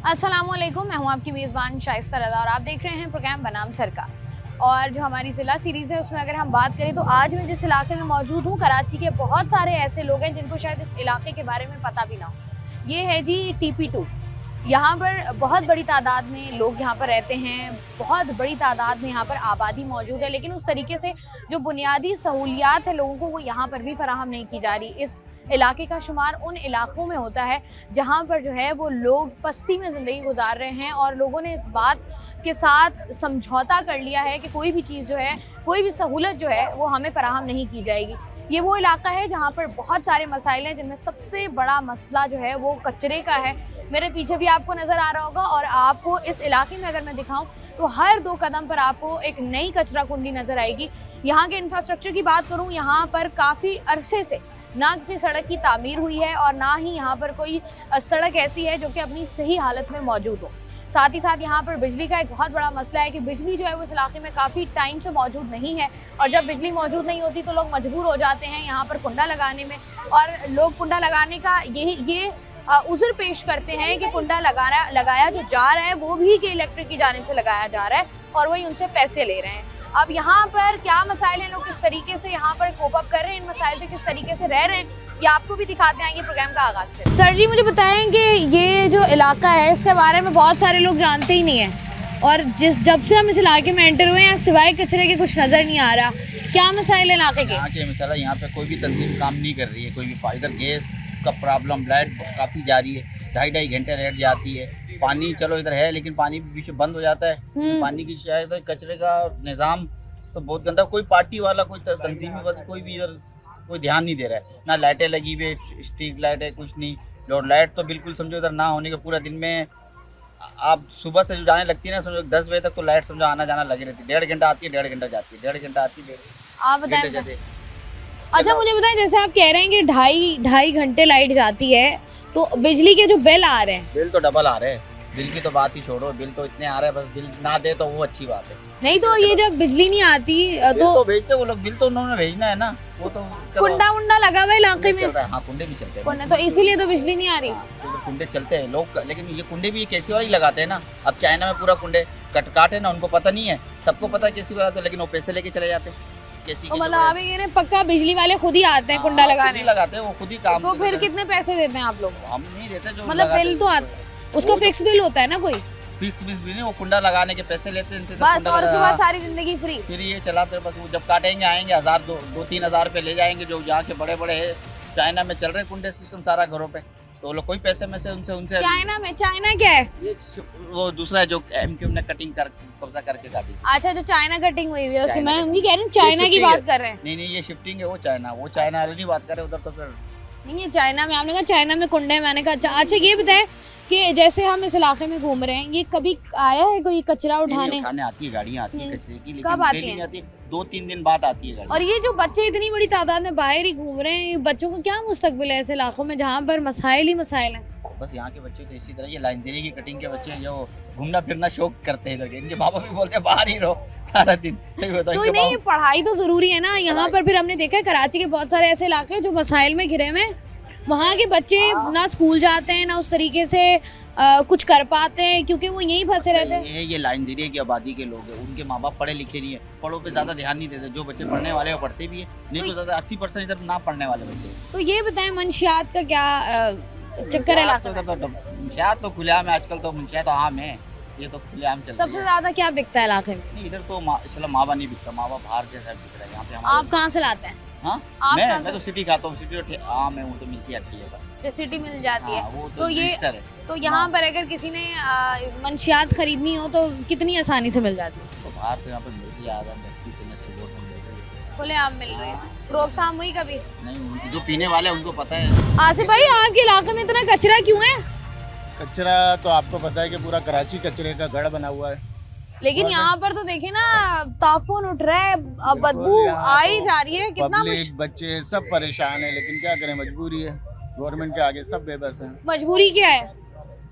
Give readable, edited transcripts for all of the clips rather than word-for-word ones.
अस्सलामुअलैकुम, मैं हूं आपकी मेज़बान शाइस्ता रज़ा और आप देख रहे हैं प्रोग्राम बनाम सरकार। और जो हमारी ज़िला सीरीज़ है उसमें अगर हम बात करें तो आज मैं जिस इलाके में मौजूद हूं, कराची के बहुत सारे ऐसे लोग हैं जिनको शायद इस इलाके के बारे में पता भी ना हो। ये है जी TP2। यहाँ पर बहुत बड़ी तादाद में लोग यहाँ पर रहते हैं, बहुत बड़ी तादाद में यहाँ पर आबादी मौजूद है, लेकिन उस तरीके से जो बुनियादी सहूलियात है लोगों को वो यहाँ पर भी फराहम नहीं की जा रही। इस इलाके का शुमार उन इलाकों में होता है जहाँ पर जो है वो लोग पस्ती में ज़िंदगी गुजार रहे हैं और लोगों ने इस बात के साथ समझौता कर लिया है कि कोई भी चीज़ जो है, कोई भी सहूलत जो है वो हमें फराहम नहीं की जाएगी। ये वो इलाका है जहाँ पर बहुत सारे मसाइल हैं, जिनमें सबसे बड़ा मसला जो है वो कचरे का है। मेरे पीछे भी आपको नज़र आ रहा होगा और आपको इस इलाके में अगर मैं दिखाऊं तो हर 2 कदम पर आपको एक नई कचरा कुंडी नज़र आएगी। यहाँ के इंफ्रास्ट्रक्चर की बात करूँ, यहाँ पर काफ़ी अरसे से ना किसी सड़क की तामीर हुई है और ना ही यहाँ पर कोई सड़क ऐसी है जो कि अपनी सही हालत में मौजूद हो। साथ ही साथ यहाँ पर बिजली का एक बहुत बड़ा मसला है कि बिजली जो है वो इस इलाके में काफ़ी टाइम से मौजूद नहीं है और जब बिजली मौजूद नहीं होती तो लोग मजबूर हो जाते हैं यहाँ पर कुंडा लगाने में। और लोग कुंडा लगाने का ये उज़्र पेश करते हैं कि कुंडा लगाया जो जा रहा है वो भी कि इलेक्ट्रिक की जानिब से लगाया जा रहा है और वही उनसे पैसे ले रहे हैं। अब यहाँ पर क्या मसाइल हैं, लोग किस तरीके से यहाँ पर कोप अप कर रहे हैं, इन मसाइल से किस तरीके से रह रहे हैं, ये आपको भी दिखाते हैं। ये प्रोग्राम का आगाज करें। सर जी, मुझे बताएं कि ये जो इलाका है इसके बारे में बहुत सारे लोग जानते ही नहीं है और जब से हम इस इलाके में एंटर हुए हैं सिवाय कचरे के कुछ नज़र नहीं आ रहा। क्या मसाइल है इलाके के? यहाँ के मसाला, यहाँ पे कोई भी तंजीम काम नहीं कर रही है, कोई भी इधर गैस का प्रॉब्लम, लाइट काफ़ी जा रही है, 2.5 घंटे लाइट जाती है। पानी चलो इधर है लेकिन पानी भी बीच में बंद हो जाता है, तो पानी की शिकायत है। कचरे का निज़ाम तो बहुत गंदा, कोई पार्टी वाला कोई तंजीमी वाला कोई भी इधर कोई ध्यान नहीं दे रहा है। ना लाइटें लगी हुई है, स्ट्रीट लाइट है, कुछ नहीं। और लाइट तो बिल्कुल समझो इधर ना होने के पूरा दिन में आप सुबह से जो जाने लगती है ना, समझो 10 बजे तक तो लाइट समझो आना जाना लगी रहती है। 1.5 घंटा आती है, 1.5 घंटा जाती है, 1.5 घंटा आती है, आप बताएं। अच्छा, मुझे बताएं, जैसे आप कह रहे हैं कि ढाई घंटे लाइट जाती है तो बिजली के जो बिल आ रहे हैं, बिल तो डबल आ रहे हैं। बिल की तो बात ही छोड़ो, बिल तो इतने आ रहे हैं, बस बिल ना दे तो वो अच्छी बात है। नहीं तो ये जब बिजली नहीं आती तो भेजते वो लोग, बिल तो उन्होंने भेजना है ना। वो तो कुंडा उंडा लगा हुआ है इलाके में। हाँ, कुंडे भी चलते हैं, तो इसीलिए तो बिजली नहीं आ रही। तो कुंडे चलते हैं लोग, लेकिन ये कुंडे भी कैसी वाली लगाते हैं ना। अब चाइना में पूरा कुंडे कट है ना, उनको पता नहीं है, सबको पता है कैसी वाला, लेकिन वो पैसे लेके चले जाते हैं। तो मतलब आप ये कह रहे हैं पक्का बिजली वाले खुद ही आते हैं कुंडा लगाने? लगाते हैं वो खुद ही काम। तो फिर कितने पैसे देते हैं आप लोग? हम नहीं देते, जो मतलब बिल तो आता, उसका फिक्स बिल होता है ना कोई? फिक्स बिल भी नहीं, वो कुंडा लगाने के पैसे लेते हैं इनसे, बस, और उसके बाद सारी जिंदगी फ्री। फिर ये चलाते बस। वो जब काटेंगे आएंगे 1000 2-3 हज़ार पे ले जाएंगे। जो यहाँ के बड़े बड़े है, चाइना में चल रहे कुंडे सिस्टम सारा घरों पे, तो लोग कोई पैसे में से उनसे चाइना क्या है? ये वो दूसरा है जो MQ ने कटिंग कर कब्जा करके काटी। अच्छा, जो चाइना कटिंग हुई है उसकी, मैं उनकी कह रही हूँ चाइना की बात कर रहे हैं। नहीं, ये शिफ्टिंग है, वो चाइना वाली नहीं बात कर रहे उधर। तो फिर नहीं, ये चाइना में, आपने कहा चाइना में कुंडे, मैंने कहा अच्छा ये बताए कि जैसे हम इस इलाके में घूम रहे हैं, ये कभी आया है कोई कचरा उठाने? आती है, गाड़ियाँ आती है कचरे की, लेकिन कब आती है? 2-3 दिन बाद आती है गाड़ी। और ये जो बच्चे इतनी बड़ी तादाद में बाहर ही घूम रहे हैं, ये बच्चों का क्या मुस्तकबिल है ऐसे इलाकों में जहाँ पर मसाइल ही मसाइल हैं? बस यहाँ के बच्चे तो इसी तरह, ये लाइनजरी की कटिंग के बच्चे हैं जो घूमना फिरना शौक करते हैं इधर के। इनके बाबा भी बोलते हैं बाहर ही रहो सारा दिन। सही बताओ, तो नहीं, पढ़ाई तो जरूरी है ना यहाँ पर। फिर हमने देखा है कराची के बहुत सारे ऐसे इलाके हैं जो मसाइल में घिरे हुए, वहाँ के बच्चे ना स्कूल जाते हैं ना उस तरीके से कुछ कर पाते हैं क्योंकि वो यहीं फंसे रहते हैं। ये लाइनजरिया की आबादी के लोग हैं, उनके माँ बाप पढ़े लिखे नहीं है, पढ़ो पे ज्यादा ध्यान नहीं देते। जो बच्चे पढ़ने वाले वो पढ़ते भी है, नहीं तो ज्यादा 80% इधर ना पढ़ने वाले बच्चे। तो ये बताएं, मंशियात का क्या चक्कर है? मुंशियात तो खुलेआम है आजकल, तो मुंशियात आम है, ये तो खुलेआम चल रही है। सबसे ज्यादा क्या बिकता है इलाके में? इधर तो माशाल्लाह मावा नहीं बिकता, मावा बाहर के साइड बिक रहा है। यहाँ पे आप कहाँ से लाते हैं? हाँ, मैं तो सिटी खाता हूँ। सिटी आम है, वो तो मिलती है, सिटी मिल जाती है। वो तो ये तो यहाँ पर अगर किसी ने मंशियात खरीदनी हो तो कितनी आसानी से मिल जाती है? तो बाहर से यहाँ पे मिलती है, बस्ती चने से रोड में मिल रही है, खुलेआम मिल रही है। रोकथाम हुई कभी? नहीं, जो पीने वाले हैं उनको पता है। आसिफ भाई, आपके इलाके में इतना कचरा क्यों है? कचरा तो आपको पता है कि पूरा कराची कचरे का गढ़ बना हुआ है, लेकिन यहाँ पर तो देखिए ना, ताफून उठ रहा है, बदबू आई जा रही है। कितना बच्चे सब परेशान है, लेकिन क्या करें, मजबूरी है। गवर्नमेंट के आगे सब बेबस हैं। मजबूरी क्या है?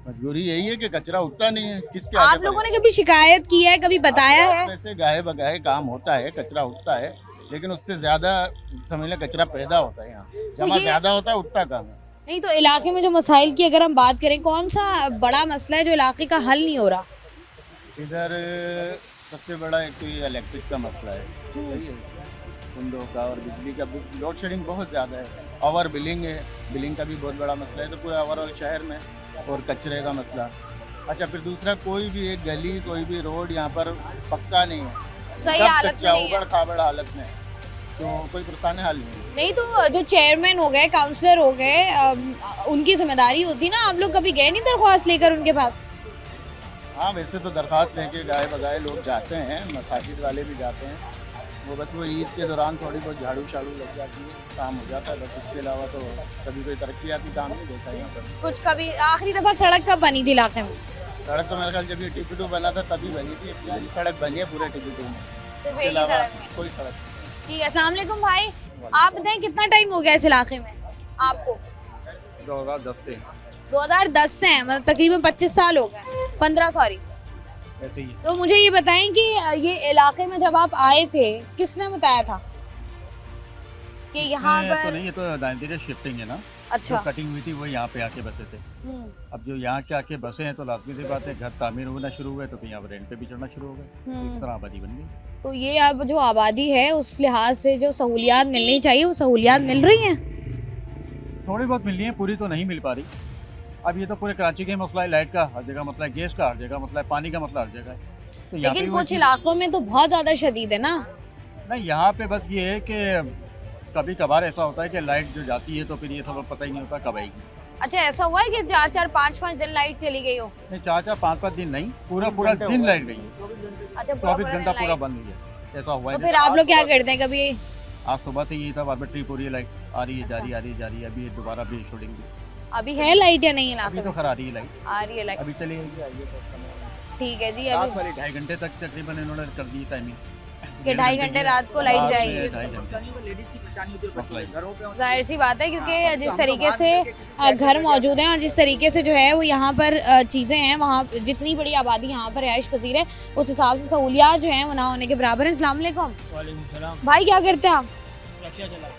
मजबूरी यही है कि कचरा उठता नहीं है। किसके आप लोगों ने कभी शिकायत की है, कभी बताया है? वैसे गाहे बगाहे काम होता है, कचरा उठता है, लेकिन उससे ज्यादा समझ लें कचरा पैदा होता है। यहाँ जमा ज्यादा होता है, उठता कम है। नहीं तो इलाके में जो मसाइल की अगर हम बात करें, कौन सा बड़ा मसला है जो इलाके का हल नहीं हो रहा? इधर सबसे बड़ा एक तो ये इलेक्ट्रिक का मसला है, सही है, कुंडों का और बिजली का लोड शेडिंग बहुत ज़्यादा है। ओवर बिलिंग है, बिलिंग का भी बहुत बड़ा मसला है तो पूरे ओवरऑल शहर में। और कचरे का मसला। अच्छा, फिर दूसरा कोई भी एक गली कोई भी रोड यहाँ पर पक्का नहीं है, सही सब हालत में कच्चा नहीं है। उबड़ खाबड़ हालत में है। तो कोई पुरसाने हाल नहीं है। नहीं तो जो चेयरमैन हो गए, काउंसलर हो गए, उनकी जिम्मेदारी होती ना। आप लोग कभी गए नहीं दरख्वास्त लेकर उनके पास? हाँ, वैसे तो दरख्वास्त लेके गाय बगाए लोग जाते हैं, मसाजिद वाले भी जाते हैं। वो बस वो ईद के दौरान थोड़ी बहुत झाड़ू शाड़ू लग जाती है, काम हो जाता है बस। उसके अलावा तो कभी कोई तरक्याती काम नहीं देखा यहाँ पर। कुछ कभी आखिरी दफा सड़क कब बनी थी इलाके में? सड़क तो मेरे ख्याल जब ये टिकटू बना था तभी बनी थी। यही सड़क बनी है पूरे टिकटू में, सिर्फ इसके एक ही अलावा सड़क में? कोई सड़क नहीं। ठीक है, अस्सलाम वालेकुम भाई। आप बताएं कितना टाइम हो गया इस इलाके में आपको? 2010 से 2010 से है, मतलब तकरीबन 25 साल हो गए, 15 सॉरी। ऐसे ही है। तो मुझे ये बताएं कि ये इलाके में जब आप आए थे किसने बताया था कि यहाँ इसमें पर? तो नहीं, ये तो 90 शिफ्टिंग है ना। अच्छा। जो कटिंग हुई थी वो यहाँ पे आके बसे थे। हम्म, अब जो यहाँ के आके बसे हैं तो लाजमी सी बात है, घर तामीर होना शुरू हुए तो फिर यहाँ रेंट पे भी चढ़ना शुरू हो गए, तो इस तरह आबादी बन गई। तो ये अब जो आबादी है उस लिहाज से जो सहूलियात मिलनी चाहिए वो सहूलियात मिल रही हैं? थोड़ी बहुत मिल रही है, पूरी तो नहीं मिल पा रही। अब ये तो पूरे कराची का ही मसला है, लाइट का हर जगह मसला है, गैस का हर जगह मसला है, पानी का मसला हर जगह है। तो यहाँ पे लेकिन वो कुछ चीज़- इलाकों में तो बहुत ज्यादा शदीद है ना। नहीं, यहाँ पे बस ये है कि कभी कभार ऐसा होता है कि लाइट जो जाती है तो फिर ये थोड़ा पता ही नहीं होता कब आएगी। अच्छा, ऐसा हुआ है कि 4-4 5-5 दिन लाइट चली गई हो? नहीं, 4-4 5-5 दिन नहीं, पूरा पूरा दिन लाइट गई है, अच्छा, 24 घंटा दिन पूरा लाइट। बंद हुई है। ऐसा हुआ तो है। फिर आप लोग क्या करते हैं? कभी आज सुबह से यही था, बार बार ट्रिप हो रही है, लाइट आ रही है, जा रही है, आ रही है, जा रही है। अभी दोबारा भी शूटिंग अभी है लाइट या नहीं अभी इलाके तो में? खरा रही है लाइट, आ रही है लाइट, अभी चली गई। ठीक है जी। रात अभी वाली 2.5 घंटे तक तकरीबन इन्होंने कर दी टाइमिंग कि 2.5 घंटे रात को लाइट जाएगी। 2.5 घंटे मसला ही। जाहिर सी बात है, क्योंकि जिस तरीके से घर मौजूद हैं और जिस तरीके से जो है वो यहाँ पर चीज़ें हैं, वहाँ जितनी बड़ी आबादी यहाँ पर रिहाइश पजीर है उस हिसाब से सहूलियात जो हैं वो ना होने के बराबर हैं। अस्सलाम वालेकुम भाई, क्या करते हैं आप? रक्षा चला।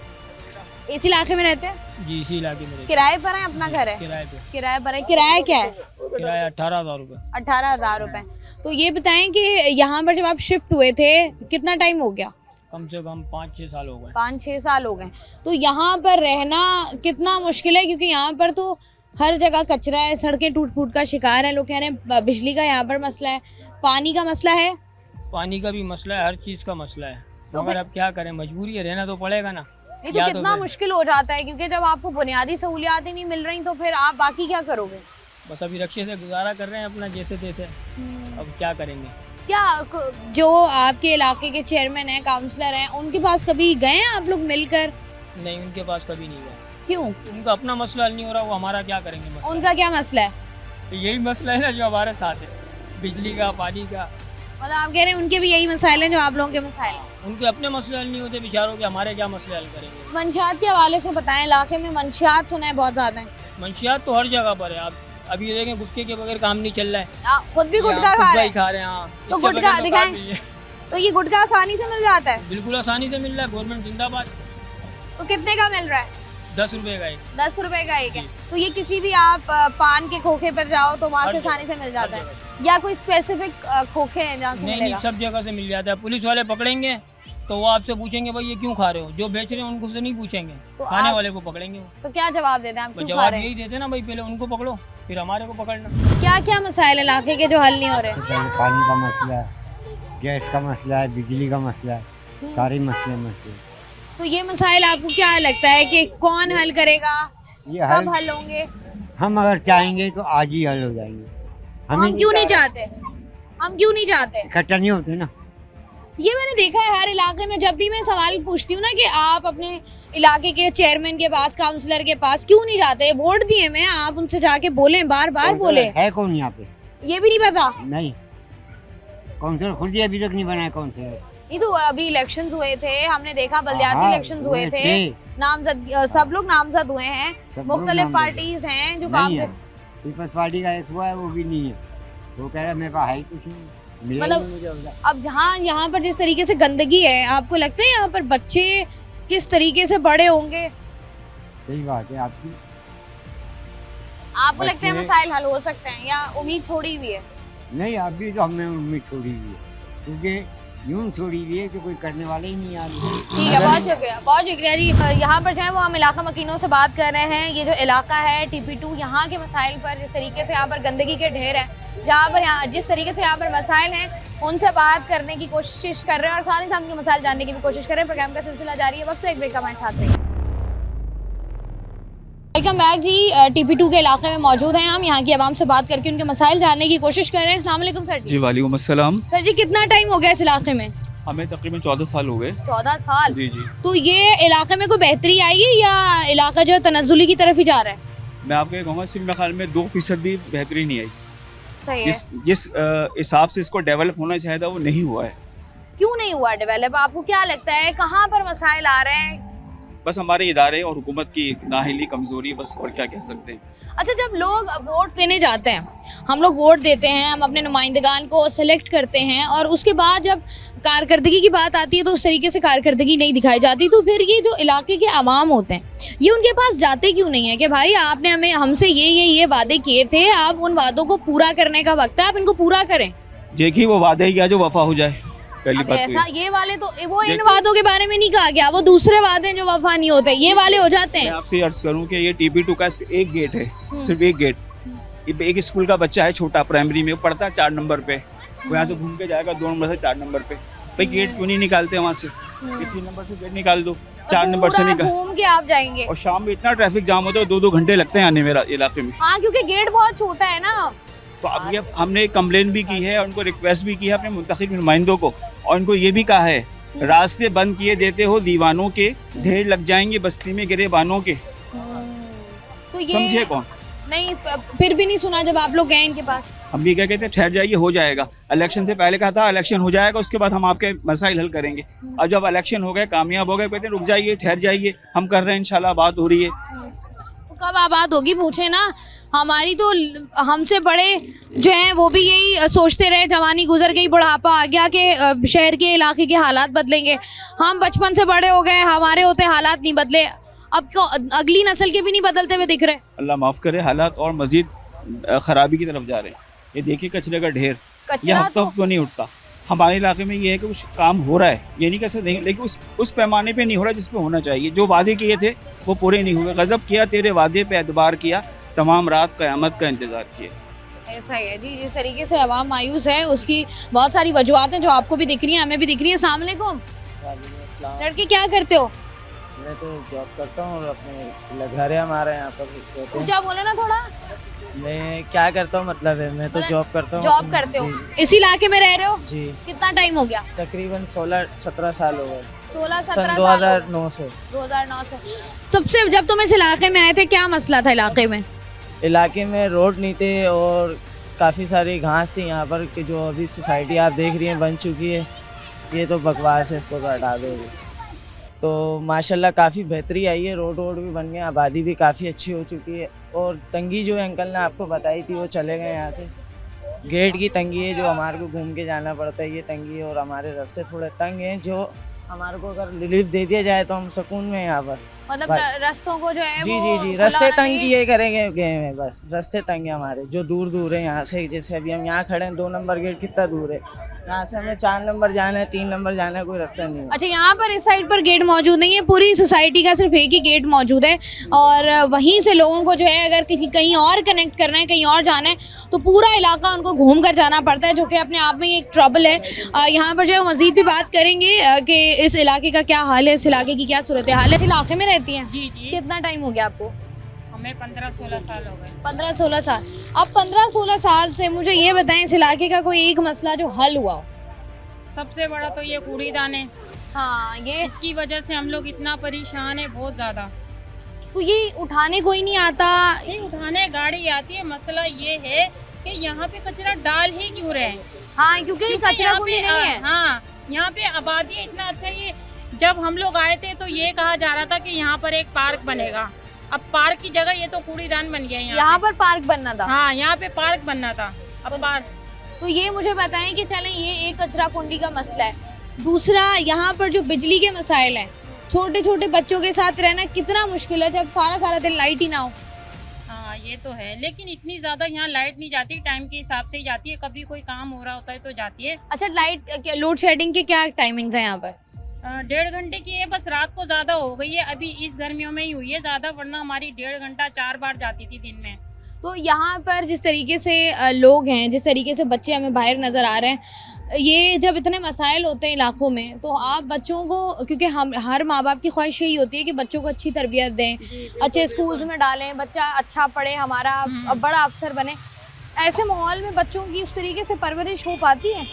इस इलाके में रहते हैं? जी, इसी इलाके में किराए पर है? अपना घर है? किराए पे। किराए पर है। किराया क्या है? किराया 18,000 रुपये। 18,000 रुपए। तो ये बताएं कि यहाँ पर जब आप शिफ्ट हुए थे कितना टाइम हो गया? कम से कम 5-6 साल हो गए। 5-6 साल हो गए। तो यहाँ पर रहना कितना मुश्किल है? क्योंकि यहाँ पर तो हर जगह कचरा है, सड़कें टूट फूट का शिकार है, लोग कह रहे हैं बिजली का यहाँ पर मसला है, पानी का मसला है। पानी का भी मसला है, हर चीज़ का मसला है। तो मगर अब क्या करें, मजबूरी है, रहना तो पड़ेगा ना। नहीं तो या कितना फिर- मुश्किल हो जाता है, क्योंकि जब आपको बुनियादी सहूलियात ही नहीं मिल रही तो फिर आप बाकी क्या करोगे? बस अभी रक्षे से गुजारा कर रहे हैं अपना जैसे तैसे। अब क्या करेंगे। क्या जो आपके इलाके के चेयरमैन हैं, काउंसलर हैं, उनके पास कभी गए हैं आप लोग मिलकर? नहीं, उनके पास कभी नहीं गया। क्यों? उनका अपना मसला हल नहीं हो रहा, वो हमारा क्या करेंगे मसला। उनका क्या मसला है? तो यही मसला है ना जो हमारे साथ है, बिजली का, पानी का। मतलब आप कह रहे हैं उनके भी यही मसाइल हैं जो आप लोगों के मसाइल हैं? उनके अपने मसले हल नहीं होते बेचारों के, हमारे क्या मसले हल करेंगे। मंशियात के हवाले से बताएं, इलाके में मंशियात सुना है बहुत ज्यादा है। मंशियात तो हर जगह पर है। आप अभी ये देखें, गुटखे के बगैर काम नहीं चल रहा है। आप खुद भी गुटखा यहाँ खा गुटखा रहे ही हैं? खा रहे हैं। हाँ, तो इसके गुटखा बगैर तो काम दिखाएं। नहीं है। तो ये गुटखा आसानी से मिल जाता है? बिल्कुल आसानी से मिल रहा है, गवर्नमेंट जिंदाबाद। तो कितने का मिल रहा है? 10 रुपए का एक। 10 रुपए का एक है। तो ये किसी भी आप पान के खोखे पर जाओ तो वहाँ हर से जगह, आसानी से मिल जाता हर है, या कोई स्पेसिफिक खोखे हैं जहाँ से नहीं नहीं, मिलेगा? सब जगह से मिल जाता है। पुलिस वाले पकड़ेंगे तो वो आपसे पूछेंगे भाई ये क्यों खा रहे हो। जो बेच रहे हैं उनको से नहीं पूछेंगे, तो खाने आप- वाले को पकड़ेंगे वो। तो क्या जवाब देते हैं आप? क्यों खा जवाब रहे हैं? यही देते ना भाई, पहले उनको पकड़ो फिर हमारे को पकड़ना। क्या क्या मसाइल इलाके के जो हल नहीं हो रहे? पानी का मसला है, गैस का मसला है, बिजली का मसला है, सारे मसले। तो ये मसाइल आपको क्या लगता है कि कौन हल करेगा, ये कब हल हल होंगे? हम अगर चाहेंगे तो आज ही हल हो जाएंगे। हम क्यों नहीं चाहते? हम क्यों नहीं चाहते? इकट्ठा नहीं होते ना। ये मैंने देखा है हर इलाके में। जब भी मैं सवाल पूछती हूँ ना कि आप अपने इलाके के चेयरमैन के पास, काउंसलर के पास क्यों नहीं जाते, वोट दिए मैं, आप उनसे जाके बोलें, बार बार बोले। है कौन यहाँ पे? ये भी नहीं पता? नहीं, काउंसलर खुद ही अभी तक नहीं बनाया काउंसलर। नहीं तो अभी इलेक्शंस हुए थे, हमने देखा बल्दियाती हाँ, इलेक्शंस हुए हुए थे, थे। नामजद सब लोग नामजद हुए हैं, सब लोग मुख्तलिफ नामजद पार्टीज हैं जो काम नहीं है। कर। पीपल्स पार्टी का एक हुआ है, वो भी नहीं है। वो कह रहा है मेरे पास है ही कुछ नहीं, मिलेगा मतलब- नहीं मुझे उधर। अब जहाँ यहाँ पर जिस तरीके से गंदगी है, आपको लगता है यहाँ पर बच्चे किस तरीके से बड़े होंगे? सही बात है आपकी। आपको लगता है बच्चे- मसाइल हल हो सकते हैं या उम्मीद छोड़ी हुई है? नहीं अभी तो हमने उम्मीद छोड़ी हुई है, क्योंकि यूं छोड़ी हुई है कि कोई करने वाले ही नहीं आ रहे। ठीक है, बहुत शुक्रिया जी। यहाँ पर जो है वो हम इलाका मकीनों से बात कर रहे हैं। ये जो इलाका है TP2, यहाँ के मसाइल पर, जिस तरीके से यहाँ पर गंदगी के ढेर है, जहाँ पर जिस तरीके से यहाँ पर मसाइल हैं, उनसे बात करने की कोशिश कर रहे हैं और साथ ही साथ उनके मसाइल जानने की भी कोशिश कर रहे हैं। प्रोग्राम का सिलसिला जारी है, वक्त एक ब्रेक, हमारे साथ रहिए। वेलकम बैक जी। TP2 के इलाके में मौजूद हैं हम, यहाँ की आवाम से बात करके उनके मसाइल जानने की कोशिश कर रहे हैं। अस्सलाम वालेकुम सर जी वालेकुम अस्सलाम। सर जी, कितना टाइम हो गया इस इलाके में? हमें तकरीबन 14 साल हो गए। 14 साल? जी जी। तो ये इलाके में कोई बेहतरी आई है या इलाका जो है तनज़्ज़ुली की तरफ ही जा रहा है? मैं आपको ये कहूँगा सिर्फ मेरे ख्याल में 2% भी बेहतरी नहीं आई। सही है। जिस हिसाब से इसको डेवलप होना चाहिए था वो नहीं हुआ है। क्यों नहीं हुआ डेवलप? आपको क्या लगता है कहाँ पर मसाइल आ रहे हैं? बस हमारे इदारे और हुकूमत की नाहिली, कमज़ोरी, बस और क्या कह सकते हैं। अच्छा, जब लोग वोट देने जाते हैं, हम लोग वोट देते हैं, हम अपने नुमाइंदगान को सिलेक्ट करते हैं और उसके बाद जब कारकर्दगी की बात आती है तो उस तरीके से कारकर्दगी नहीं दिखाई जाती, तो फिर ये जो इलाके के अवाम होते हैं ये उनके पास जाते क्यों नहीं है कि भाई आपने हमें हमसे ये वादे किए थे, आप उन वादों को पूरा करने का वक्त है, आप इनको पूरा करें। देखिए वो वादे किया जो वफा हो जाए, पहली अब बात ऐसा तो ये वाले तो वो इन वादों के बारे में नहीं कहा गया, वो दूसरे वादे जो वफा नहीं होते ये वाले हो जाते मैं हैं। आपसे अर्ज करूँ कि ये TP2 का एक गेट है, सिर्फ एक गेट। एक स्कूल का बच्चा है छोटा, प्राइमरी में, वो पढ़ता है 4 नंबर पे, वो यहाँ से घूम के जाएगा 2 नंबर से 4 नंबर पे। भाई गेट क्यों नहीं निकालते वहाँ से? 3 नंबर से गेट निकाल दो, 4 नंबर से पूरा निकाल। घूम के आप जाएंगे। और शाम में इतना ट्रैफिक जाम होता है, 2-2 घंटे लगते हैं आने मेरा इलाके में। हाँ, क्योंकि गेट बहुत छोटा है ना। तो अब ये हमने कंप्लेन भी की है और उनको रिक्वेस्ट भी की है अपने मुंतखब नुमाइंदों को, और उनको ये भी कहा है रास्ते बंद किए देते हो, दीवानों के ढेर लग जाएंगे बस्ती में गिरेबानों के। तो ये समझे कौन? नहीं, फिर भी नहीं सुना जब आप लोग गए इनके पास। हम भी क्या कहते हैं, ठहर जाइए, हो जाएगा। इलेक्शन से पहले कहा था इलेक्शन हो जाएगा, उसके बाद हम आपके मसाइल हल करेंगे। अब जब इलेक्शन हो गए, कामयाब हो गए, कहते हैं रुक जाइए, ठहर जाइए, हम कर रहे हैं, इंशाल्लाह बात हो रही है। तो कब आबाद होगी पूछे ना। हमारी तो हमसे बड़े जो हैं वो भी यही सोचते रहे, जवानी गुजर गई, बुढ़ापा आ गया कि शहर के इलाके के हालात बदलेंगे। हम बचपन से बड़े हो गए, हमारे होते हालात नहीं बदले, अब क्यों अगली नस्ल के भी नहीं बदलते हुए दिख रहे। अल्लाह माफ़ करे, हालात और मजीद ख़राबी की तरफ जा रहे हैं। ये देखिए कचरे का ढेर, ये कचरा हफ्ता तो नहीं उठता। हमारे इलाके में ये है कि कुछ काम हो रहा है, ये नहीं कैसे नहीं, लेकिन उस पैमाने पे नहीं हो रहा जिस पे होना चाहिए। जो वादे किए थे वो पूरे नहीं हुए। गज़ब किया तेरे वादे पे एतबार किया, तमाम रात क़यामत का इंतज़ार किया। ऐसा ही है जी। जिस तरीके से अवाम मायूस है उसकी बहुत सारी वजूहत हैं जो आपको भी दिख रही हैं, हमें भी दिख रही है। अस्सलाम वालेकुम। लड़के क्या करते हो? मैं तो जॉब करता हूँ और अपने घर है हमारे यहाँ पर रहते हैं। ऊंचा बोलो ना थोड़ा। मैं क्या करता हूँ मतलब है, मैं तो मतलब जॉब करता हूँ। जॉब करते हो? जी, इसी इलाके में रह रहे हो? जी। कितना टाइम हो गया? तकरीबन 16-17 साल हो गए। 16-17 सन साल 2009 से। 2009 से। सबसे जब तुम इस इलाके में आए थे क्या मसला था इलाके में? इलाके में रोड नहीं थे और काफ़ी सारी घास थी यहाँ पर, कि जो अभी सोसाइटी आप देख रही हैं बन चुकी है, ये तो बकवास है, इसको तो हटा दोगे। तो माशाल्लाह काफ़ी बेहतरी आई है, रोड भी बन गए, आबादी भी काफ़ी अच्छी हो चुकी है। और तंगी जो अंकल ने आपको बताई थी वो चले गए यहाँ से। गेट की तंगी है, जो हमारे को घूम के जाना पड़ता है, ये तंगी है। और हमारे रास्ते थोड़े तंग हैं, जो हमारे को अगर रिलीफ दे दिया जाए तो हम सुकून में हैं यहाँ पर। मतलब भाई- रास्तों को जो है जी वो जी जी, खुला रास्ते नहीं- तंग किए करेंगे गए हैं, बस रास्ते तंग है हमारे, जो दूर दूर है यहाँ से। जैसे अभी हम यहाँ खड़े हैं, 2 नंबर गेट कितना दूर है, यहाँ से हमें 4 नंबर जाना है, 3 नंबर जाना है, कोई रास्ता नहीं है। अच्छा, यहाँ पर इस साइड पर गेट मौजूद नहीं है, पूरी सोसाइटी का सिर्फ एक ही गेट मौजूद है और वहीं से लोगों को जो है अगर कहीं और कनेक्ट करना है, कहीं और जाना है तो पूरा इलाका उनको घूम कर जाना पड़ता है, जो कि अपने आप में एक ट्रबल है। यहाँ पर जो है मज़ीद भी बात करेंगे कि इस इलाके का क्या हाल है, इस इलाके की क्या सूरत हाल है। इस इलाके में रहती हैं? जी जी, कितना टाइम हो गया आपको? हमें 15-16 साल हो गए। 15-16 साल। अब 15-16 साल से मुझे ये बताएं इस इलाके का कोई एक मसला जो हल हुआ हो? सबसे बड़ा तो ये कूड़ेदान है, हाँ, ये इसकी वजह से हम लोग इतना परेशान है, बहुत ज़्यादा। तो ये उठाने कोई नहीं आता। नहीं उठाने गाड़ी आती है, मसला ये है कि यहाँ पे कचरा डाल ही क्यों रहे हैं? हाँ, क्योंकि क्योंकि कचरा यहाँ कुंडी पे नहीं है। हाँ, यहाँ पे आबादी इतना अच्छा। ये जब हम लोग आए थे तो ये कहा जा रहा था कि यहाँ पर एक पार्क बनेगा। अब पार्क की जगह ये तो कूड़ेदान बन गया है यहाँ पर पार्क बनना था। हाँ, यहाँ पे पार्क बनना था। अब पार्क तो ये मुझे बताएं कि चलें, ये एक कचरा कुंडी का मसला है। दूसरा, यहाँ पर जो बिजली के मसाइल हैं, छोटे छोटे बच्चों के साथ रहना कितना मुश्किल है जब सारा दिन लाइट ही ना हो। हाँ, ये ये तो है, लेकिन इतनी ज़्यादा यहाँ लाइट नहीं जाती, टाइम के हिसाब से ही जाती है, कभी कोई काम हो रहा होता है तो जाती है। अच्छा, लाइट लोड शेडिंग के क्या टाइमिंग्स हैं यहाँ पर? 1.5 घंटे की है, बस रात को ज़्यादा हो गई है, अभी इस गर्मियों में ही हुई है ज़्यादा, वरना हमारी 1.5 घंटा 4 बार जाती थी दिन में। तो यहाँ पर जिस तरीके से लोग हैं, जिस तरीके से बच्चे हमें बाहर नज़र आ रहे हैं, ये जब इतने मसाइल होते हैं इलाकों में, तो आप बच्चों को, क्योंकि हम हर माँ बाप की ख्वाहिश यही होती है कि बच्चों को अच्छी तरबियत दें, अच्छे स्कूल्स में डालें, बच्चा अच्छा पढ़े, हमारा बड़ा अफसर बने, ऐसे माहौल में बच्चों की उस तरीके से परवरिश हो पाती है?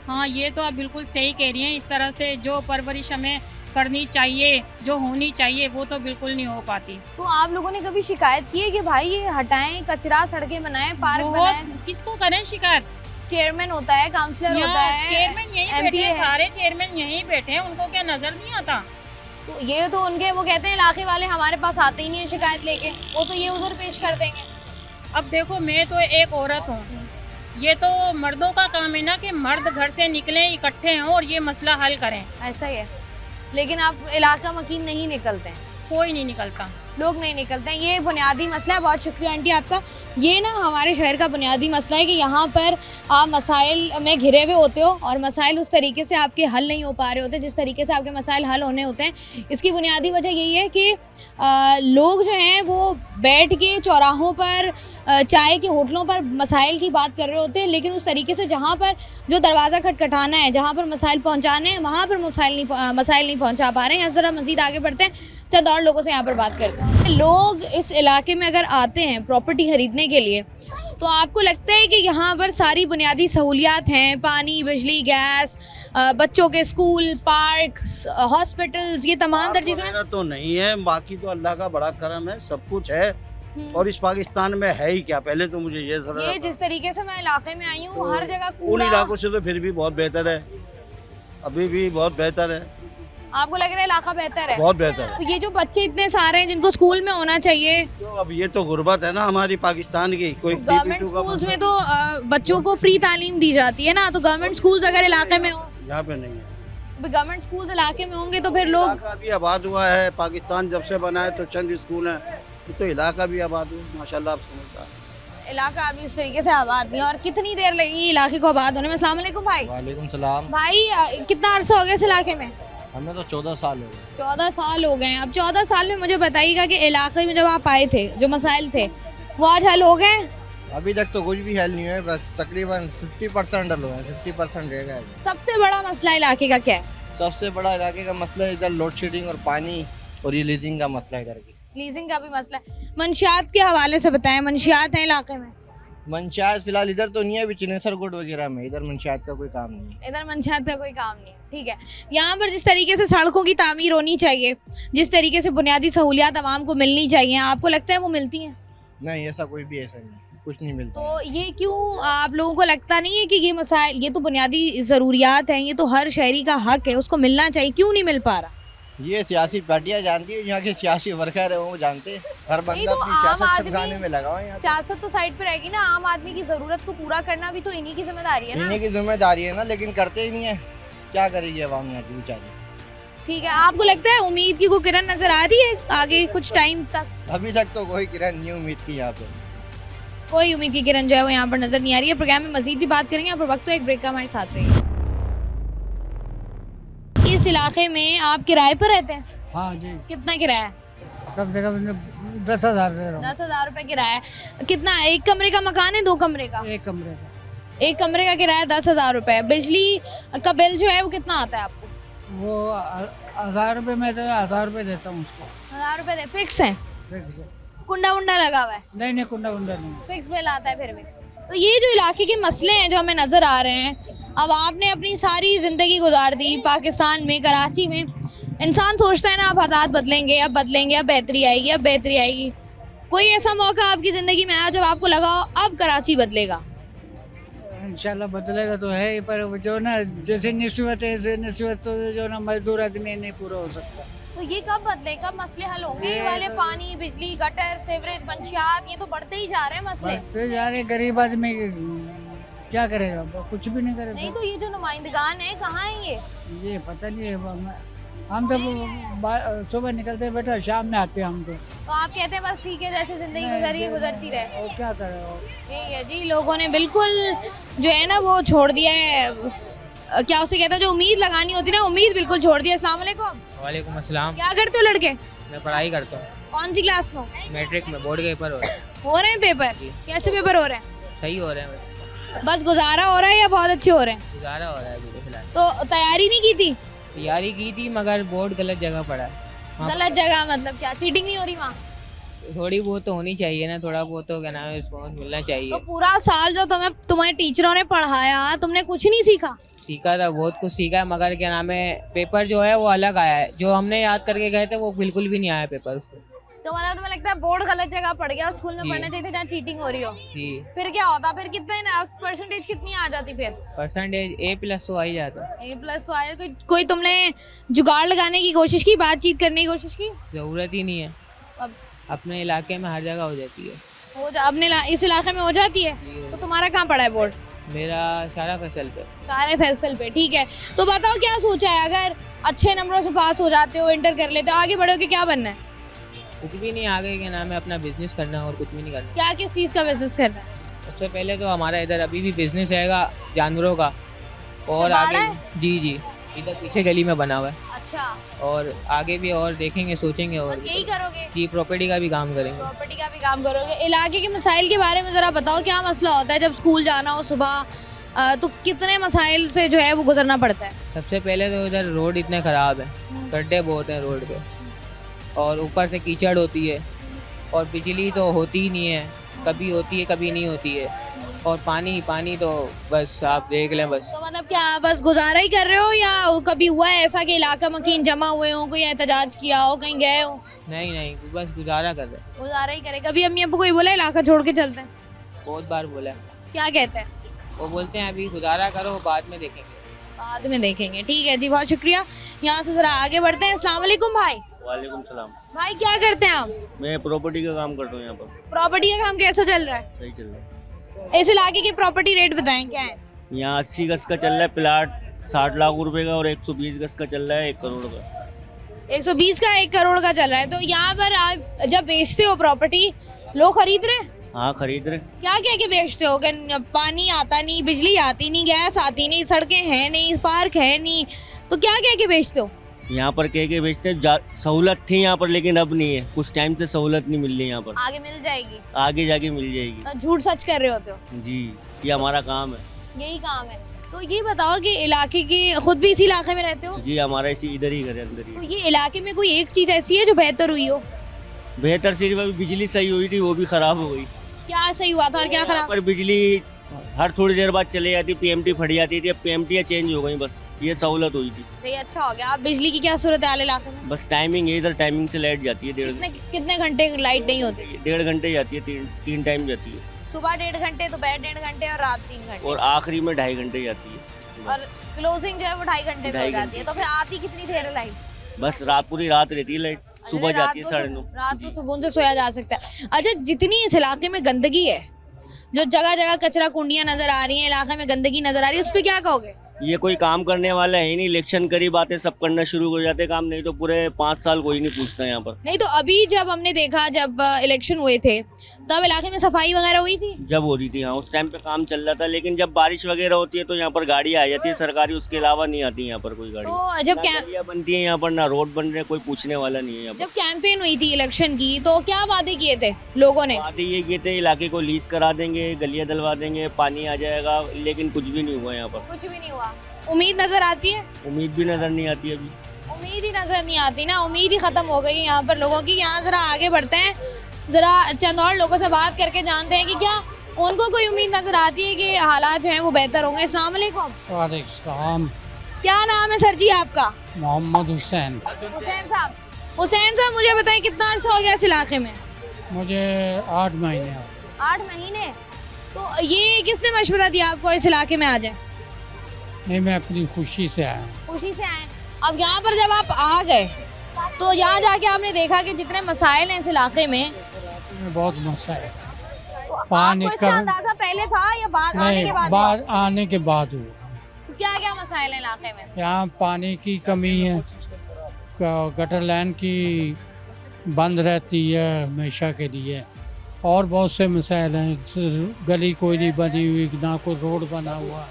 हाँ, ये तो आप बिल्कुल सही कह रही हैं, इस तरह से जो परवरिश हमें करनी चाहिए, जो होनी चाहिए, वो तो बिल्कुल नहीं हो पाती। तो आप लोगों ने कभी शिकायत की है कि भाई ये हटाएं, कचरा, सड़कें बनाएं, पार्क बनाएं? किसको करें शिकायत? चेयरमैन होता है, काउंसलर होता है, चेयरमैन यहीं MP बैठे हैं, है। सारे चेयरमैन यहीं बैठे हैं, उनको क्या नजर नहीं आता? तो ये तो उनके, वो कहते हैं इलाके वाले हमारे पास आते ही नहीं है शिकायत लेके, वो तो ये उधर पेश कर देंगे। अब देखो, मैं तो एक औरत हूँ, ये तो मर्दों का काम है ना कि मर्द घर से निकलें, इकट्ठे हों और ये मसला हल करें। ऐसा ही है, लेकिन आप इलाका मकीन नहीं निकलते हैं, कोई नहीं निकलता, लोग नहीं निकलते हैं, ये बुनियादी मसला है। बहुत शुक्रिया आंटी आपका। ये ना हमारे शहर का बुनियादी मसला है कि यहाँ पर आप मसाइल में घिरे हुए होते हो और मसाइल उस तरीके से आपके हल नहीं हो पा रहे होते जिस तरीके से आपके मसाइल हल होने होते हैं। इसकी बुनियादी वजह यही है कि लोग जो हैं वो बैठ के चौराहों पर, चाय के होटलों पर मसाइल की बात कर रहे होते हैं, लेकिन उस तरीके से जहाँ पर जो दरवाज़ा खटखटाना है, जहाँ पर मसाइल पहुँचाने हैं, वहाँ पर मसाइल नहीं पहुँचा पा रहे हैं। ज़रा मज़ीद आगे बढ़ते हैं, चंद और लोगों से यहाँ पर बात करते हैं। लोग इस इलाके में अगर आते हैं प्रॉपर्टी खरीदने के लिए, तो आपको लगता है कि यहाँ पर सारी बुनियादी सहूलियात हैं, पानी, बिजली, गैस, बच्चों के स्कूल, पार्क, हॉस्पिटल्स, ये तमाम तर चीज़ें? तो नहीं है, बाकी तो अल्लाह का बड़ा करम है, सब कुछ है। और इस पाकिस्तान में है ही क्या, पहले तो मुझे ये जिस तरीके से मैं इलाके में आई हूँ, हर जगह उन कूड़ा। इलाकों से तो फिर भी बहुत बेहतर है, अभी भी बहुत बेहतर है, आपको लग रहा है इलाका बेहतर है? बहुत बेहतर है। तो ये जो बच्चे इतने सारे हैं जिनको स्कूल में होना चाहिए, तो अब ये तो गुर्बत है ना हमारी पाकिस्तान की। कोई गवर्नमेंट स्कूल्स में तो बच्चों को फ्री तालीम दी जाती है ना, तो गवर्नमेंट स्कूल्स अगर इलाके में हो, यहाँ पे नहीं है। गवर्नमेंट स्कूल्स इलाके में होंगे तो फिर लोग, इलाका भी आबाद हुआ है, पाकिस्तान जब से बना है तो चंद स्कूल हैं, तो इलाका भी आबाद हुआ माशाल्लाह, आप समझता है। इलाका अभी उस तरीके से आबाद नहीं है। और कितनी देर लगी इलाके को आबाद होने में? अस्सलाम वालेकुम भाई। वालेकुम सलाम। भाई कितना अरसा हो गया इस इलाके में? हमें तो 14 साल हो गए। 14 साल हो गए हैं। अब 14 साल में मुझे बताइएगा कि इलाके में जब आप आए थे, जो मसाइल थे वो आज हल हो गए? अभी तक तो कुछ भी हल नहीं है, बस तकरीबन 50% हल हुआ है, 50% रह गया है। सबसे बड़ा मसला इलाके का क्या है? सबसे बड़ा इलाके का मसला इधर लोड शेडिंग और पानी और ये लीजिंग का मसला है इधर की। लीजिंग का भी मसला है। मंशियात के हवाले से बताएं, मंशियात है इलाके में? मंशियात फिलहाल इधर तो नहीं है, अभी चिनेसर कोट वगैरह में, इधर मंशियात का कोई काम नहीं है। इधर मंशियात का कोई काम नहीं है, ठीक है। यहाँ पर जिस तरीके से सड़कों की तामीर होनी चाहिए, जिस तरीके से बुनियादी सहूलियात आवाम को मिलनी चाहिए, आपको लगता है वो मिलती हैं? नहीं, ऐसा कोई भी ऐसा नहीं, कुछ नहीं मिलता। तो ये क्यों आप लोगों को लगता नहीं है कि ये मसाइल, ये तो बुनियादी ज़रूरियात हैं, ये तो हर शहरी का हक है, उसको मिलना चाहिए, क्यों नहीं मिल पा रहा? ये सियासी पार्टियां जानती है, यहाँ के सियासी वर्कर है वो जानते हैं, हर बंदा तो अपनी आम सियासत आदमी- समझाने में लगा हुआ है। यहाँ सियासत तो साइड पे रहेगी ना, आम आदमी की ज़रूरत को पूरा करना भी तो इन्हीं की जिम्मेदारी है ना। इन्हीं की जिम्मेदारी है ना, लेकिन करते ही नहीं है, क्या करेगी अवाम यहाँ की बेचारी। ठीक है, आपको लगता है उम्मीद की कोई किरण नजर आ रही है आगे कुछ टाइम तक? अभी तक तो कोई किरण नहीं उम्मीद की यहाँ पे। कोई उम्मीद की किरण जो है वो यहाँ पर नजर नहीं आ रही है। प्रोग्राम में मजीद भी बात करेंगे, पर वक्त तो एक ब्रेक का, हमारे साथ रहिए। इस इलाके में आप किराए पर रहते हैं? हाँ जी। कितना किराया है? कब से कम 10,000 दे रहा हूँ। 10,000 रुपए किराया है। कितना, एक कमरे का मकान है, 2 कमरे का? एक कमरे का। एक कमरे का किराया 10,000 रुपए। बिजली का बिल जो है वो कितना आता है आपको? वो 1,000 रुपये में तो 1,000 रुपये देता हूँ उसको। 1,000 रुपए फिक्स है? फिक्स है। कुंडा वुंडा लगा हुआ है? नहीं, कुंडा नहीं। फिक्स बिल आता है फिर भी। तो ये जो इलाके के मसले हैं जो हमें नज़र आ रहे हैं, अब आपने अपनी सारी ज़िंदगी गुजार दी पाकिस्तान में, कराची में। इंसान सोचता है ना अब हालात बदलेंगे, अब बदलेंगे, अब बेहतरी आएगी, अब बेहतरी आएगी। कोई ऐसा मौका आपकी ज़िंदगी में आया जब आपको लगा अब कराची बदलेगा? इंशाल्लाह बदलेगा तो है ही, पर जो ना जैसे निस्बत है, ऐसे निस्बत तो जो ना मजदूर आदमी नहीं पूरा हो सकता। तो ये कब बदले, कब मसले हल होंगे? ये वाले पानी, बिजली, गटर, सीवरेज, मंशियात, ये तो बढ़ते ही जा रहे हैं मसले। बढ़ते जा रहे, गरीब आदमी क्या करेगा, कुछ भी नहीं करेगा। नहीं तो ये जो नुमाइंदगान है कहाँ है ये? पता नहीं है, हम तो सुबह निकलते हैं बेटा, शाम में आते हैं हम तो आप कहते हैं बस ठीक है, जैसे जिंदगी गुजरी है गुजरती रहे। और क्या करें और। यही है जी, लोगों ने बिल्कुल जो है ना वो छोड़ दिया है, क्या उसे कहते हैं, जो उम्मीद लगानी होती है ना, उम्मीद बिल्कुल छोड़ दी है। अस्सलाम वालेकुम। वालेकुम अस्सलाम। क्या करते हो लड़के? मैं पढ़ाई करता हूँ, कौन सी क्लास में हो? मैट्रिक में, बोर्ड के पेपर हो रहे हैं पेपर? कैसे पेपर हो रहे हैं? सही हो रहे हैं, बस गुजारा हो रहा है या बहुत अच्छे हो रहे हैं? गुजारा हो रहा है अभी फिलहाल। तो तैयारी नहीं की थी? तैयारी की थी मगर बोर्ड गलत जगह पड़ा है। हाँ। गलत जगह मतलब क्या, चीटिंग नहीं हो रही वहाँ? थोड़ी बहुत तो होनी चाहिए ना, थोड़ा बहुत तो क्या नाम है रिस्पॉन्स मिलना तो चाहिए। पूरा साल जो तुम्हारे टीचरों ने पढ़ाया, तुमने कुछ नहीं सीखा? सीखा था, बहुत कुछ सीखा है, मगर क्या नाम है पेपर जो है वो अलग आया है। जो हमने याद करके गए थे वो बिल्कुल भी नहीं आया पेपर उसको। तो मतलब तुम्हें लगता है बोर्ड गलत जगह पड़ गया, स्कूल में जी। पढ़ना चाहिए था जहाँ चीटिंग हो रही हो? जी। फिर क्या होता? फिर कितने परसेंटेज कितनी आ जाती फिर? परसेंटेज A+ तो आ ही जाता। A+ तो आया। कोई तुमने जुगाड़ लगाने की कोशिश की, बातचीत करने की कोशिश की? ज़रूरत ही नहीं है, अब अपने इलाके में हर जगह हो जाती है। इस इलाके में हो जाती है। जी। तो तुम्हारा कहाँ पड़ा है बोर्ड? मेरा सारा फसल पे। सारे फैसल पे, ठीक है। तो बताओ क्या सोचा है, अगर अच्छे नंबरों से पास हो जाते हो, इंटर कर लेते हो, आगे बढ़ोगे, क्या बनना है? कुछ भी नहीं, आगे के नाम है अपना बिजनेस करना और कुछ भी नहीं करना। क्या किस चीज़ का बिजनेस करना है? सबसे पहले तो हमारा इधर अभी भी बिजनेस रहेगा जानवरों का, और बाड़ा आगे जी जी इधर पीछे गली में बना हुआ है, अच्छा, और आगे भी और देखेंगे, सोचेंगे और बस यही करोगे? जी प्रॉपर्टी का भी काम करेंगे। प्रॉपर्टी का भी काम करोगे। इलाके के मसाइल के बारे में ज़रा बताओ, क्या मसला होता है जब स्कूल जाना हो सुबह? तो कितने मसाइल से जो है वो गुजरना पड़ता है? सबसे पहले तो इधर रोड इतने ख़राब है, गड्ढे बहुत हैं रोड पे, और ऊपर से कीचड़ होती है, और बिजली तो होती ही नहीं है, कभी होती है कभी नहीं होती है, और पानी तो बस आप देख लें बस। तो मतलब क्या बस गुजारा ही कर रहे हो, या कभी हुआ है ऐसा कि इलाका मकीन जमा हुए हो, कोई एहतजाज किया हो, कहीं गए हो? नहीं, बस गुजारा कर रहे हैं। गुजारा ही करे। कभी अम्मी अब्बू कोई बोला इलाका छोड़ के चलते हैं? बहुत बार बोला है, क्या कहते हैं? वो बोलते हैं अभी गुजारा करो, बाद में देखेंगे। बाद में देखेंगे, ठीक है जी, बहुत शुक्रिया। यहाँ से जरा आगे बढ़ते हैं। अस्सलाम वालेकुम भाई। वालेकुम सलाम। भाई क्या करते हैं आप? मैं प्रॉपर्टी का काम करता हूँ यहाँ पर। प्रॉपर्टी का काम कैसा चल रहा है? सही चल रहा है। इस इलाके की प्रॉपर्टी रेट बताएं क्या है? यहाँ 80 गज का चल रहा है प्लाट 60 लाख रुपए का, और 120 गज का चल रहा है 1 करोड़ का। 120 का 1 करोड़ का चल रहा है। तो यहाँ पर आप जब बेचते हो प्रॉपर्टी, लोग खरीद रहे हैं? हाँ खरीद रहे। क्या क्या के बेचते हो? कि पानी आता नहीं, बिजली आती नहीं, गैस आती नहीं, सड़कें हैं नहीं, पार्क है नहीं, तो क्या क्या के बेचते हो? यहाँ पर के बेचते हैं, सहूलत थी यहाँ पर लेकिन अब नहीं है, कुछ टाइम से सहूलत नहीं मिल रही यहाँ पर। आगे मिल जाएगी? आगे जाके मिल जाएगी। तो झूठ सच कर रहे होते हो? जी, ये हमारा काम है। यही काम है। तो ये बताओ कि इलाके की, खुद भी इसी इलाके में रहते हो? जी, हमारा इसी इधर ही घर है, अंदर तो ही। ये इलाके में कोई एक चीज ऐसी है जो बेहतर हुई हो? बेहतर सिर्फ अभी बिजली सही हुई थी, वो भी खराब हो गई। क्या सही हुआ था और क्या खराब? पर बिजली हर थोड़ी देर बाद चले जाती, पीएमटी फट जाती थी, अब पीएमटी चेंज हो गई, बस ये सहूलत हुई थी। सही, अच्छा हो गया। आप बिजली की क्या सूरत है इलाके में? बस टाइमिंग है, इधर टाइमिंग से लाइट जाती है, कितने घंटे लाइट नहीं होती? 1.5 घंटे जाती है, तीन टाइम जाती है। सुबह 1.5 घंटे, दोपहर 1.5 घंटे और रात 3 घंटे, और आखिरी में 2.5 घंटे जाती है और बस। क्लोजिंग जो है वो 2.5 घंटे में हो 2.5 जाती है। तो फिर आती कितनी देर है लाइट? बस रात पूरी रात रहती है लाइट, सुबह रात जाती है को 9:30। रात को सुकून से सोया जा सकता है। अच्छा, जितनी इस इलाके में गंदगी है, जो जगह जगह कचरा कुंडियां नजर आ रही हैं, इलाके में गंदगी नजर आ रही है, उस पर क्या कहोगे? ये कोई काम करने वाला है ही नहीं, इलेक्शन करी बातें सब करना शुरू हो जाते काम, नहीं तो पूरे 5 साल कोई नहीं पूछता यहाँ पर। नहीं तो अभी जब हमने देखा, जब इलेक्शन हुए थे, तब इलाके में सफाई वगैरह हुई थी? जब हो रही थी, हाँ उस टाइम पे काम चल रहा था, लेकिन जब बारिश वगैरह होती है तो यहाँ पर गाड़ियाँ आ जाती है सरकारी, उसके अलावा नहीं आती यहाँ पर कोई गाड़ी। तो जब ना गलियाँ बनती है यहाँ पर, ना रोड बन रहे, कोई पूछने वाला नहीं है यहाँ जब कैंपेन हुई थी इलेक्शन की, तो क्या वादे किए थे लोगों ने? पर। बातें ये किए थे, इलाके को लीज करा देंगे, गलियाँ डलवा देंगे, पानी आ जाएगा, लेकिन कुछ भी नहीं हुआ यहाँ पर। कुछ भी नहीं हुआ। उम्मीद नजर आती है? उम्मीद भी नजर नहीं आती अभी। उम्मीद ही नजर नहीं आती ना, उम्मीद ही खत्म हो गई यहाँ पर लोगों की। यहाँ जरा आगे बढ़ते हैं, जरा चंद और लोगों से बात करके जानते हैं कि क्या उनको कोई उम्मीद नजर आती है कि हालात जो हैं वो बेहतर होंगे। अस्सलाम वालेकुम। वालेकुम। क्या नाम है सर जी आपका? मोहम्मद हुसैन। हुसैन साहब, मुझे बताएं कितना अर्सा हो गया इस इलाके में? मुझे 8 महीने। 8 महीने। तो ये किसने मशवरा दिया आपको इस इलाके में आ जाए? नहीं, मैं अपनी खुशी से आया। खुशी से आए। अब यहाँ पर जब आप आ गए तो यहाँ जाके आपने देखा कि जितने मसाइल हैं इस इलाके में, बहुत मसला है। तो पानी आपको इसका का अंदाजा पहले था या बाद आने नहीं, के बाद? बाद आने के बाद हुआ। क्या क्या मसाइल हैं इलाके में? यहाँ पानी की कमी है, गटर लाइन की बंद रहती है हमेशा के लिए, और बहुत से मसाइल हैं, गली कोई नहीं बनी हुई, ना कोई रोड बना हुआ,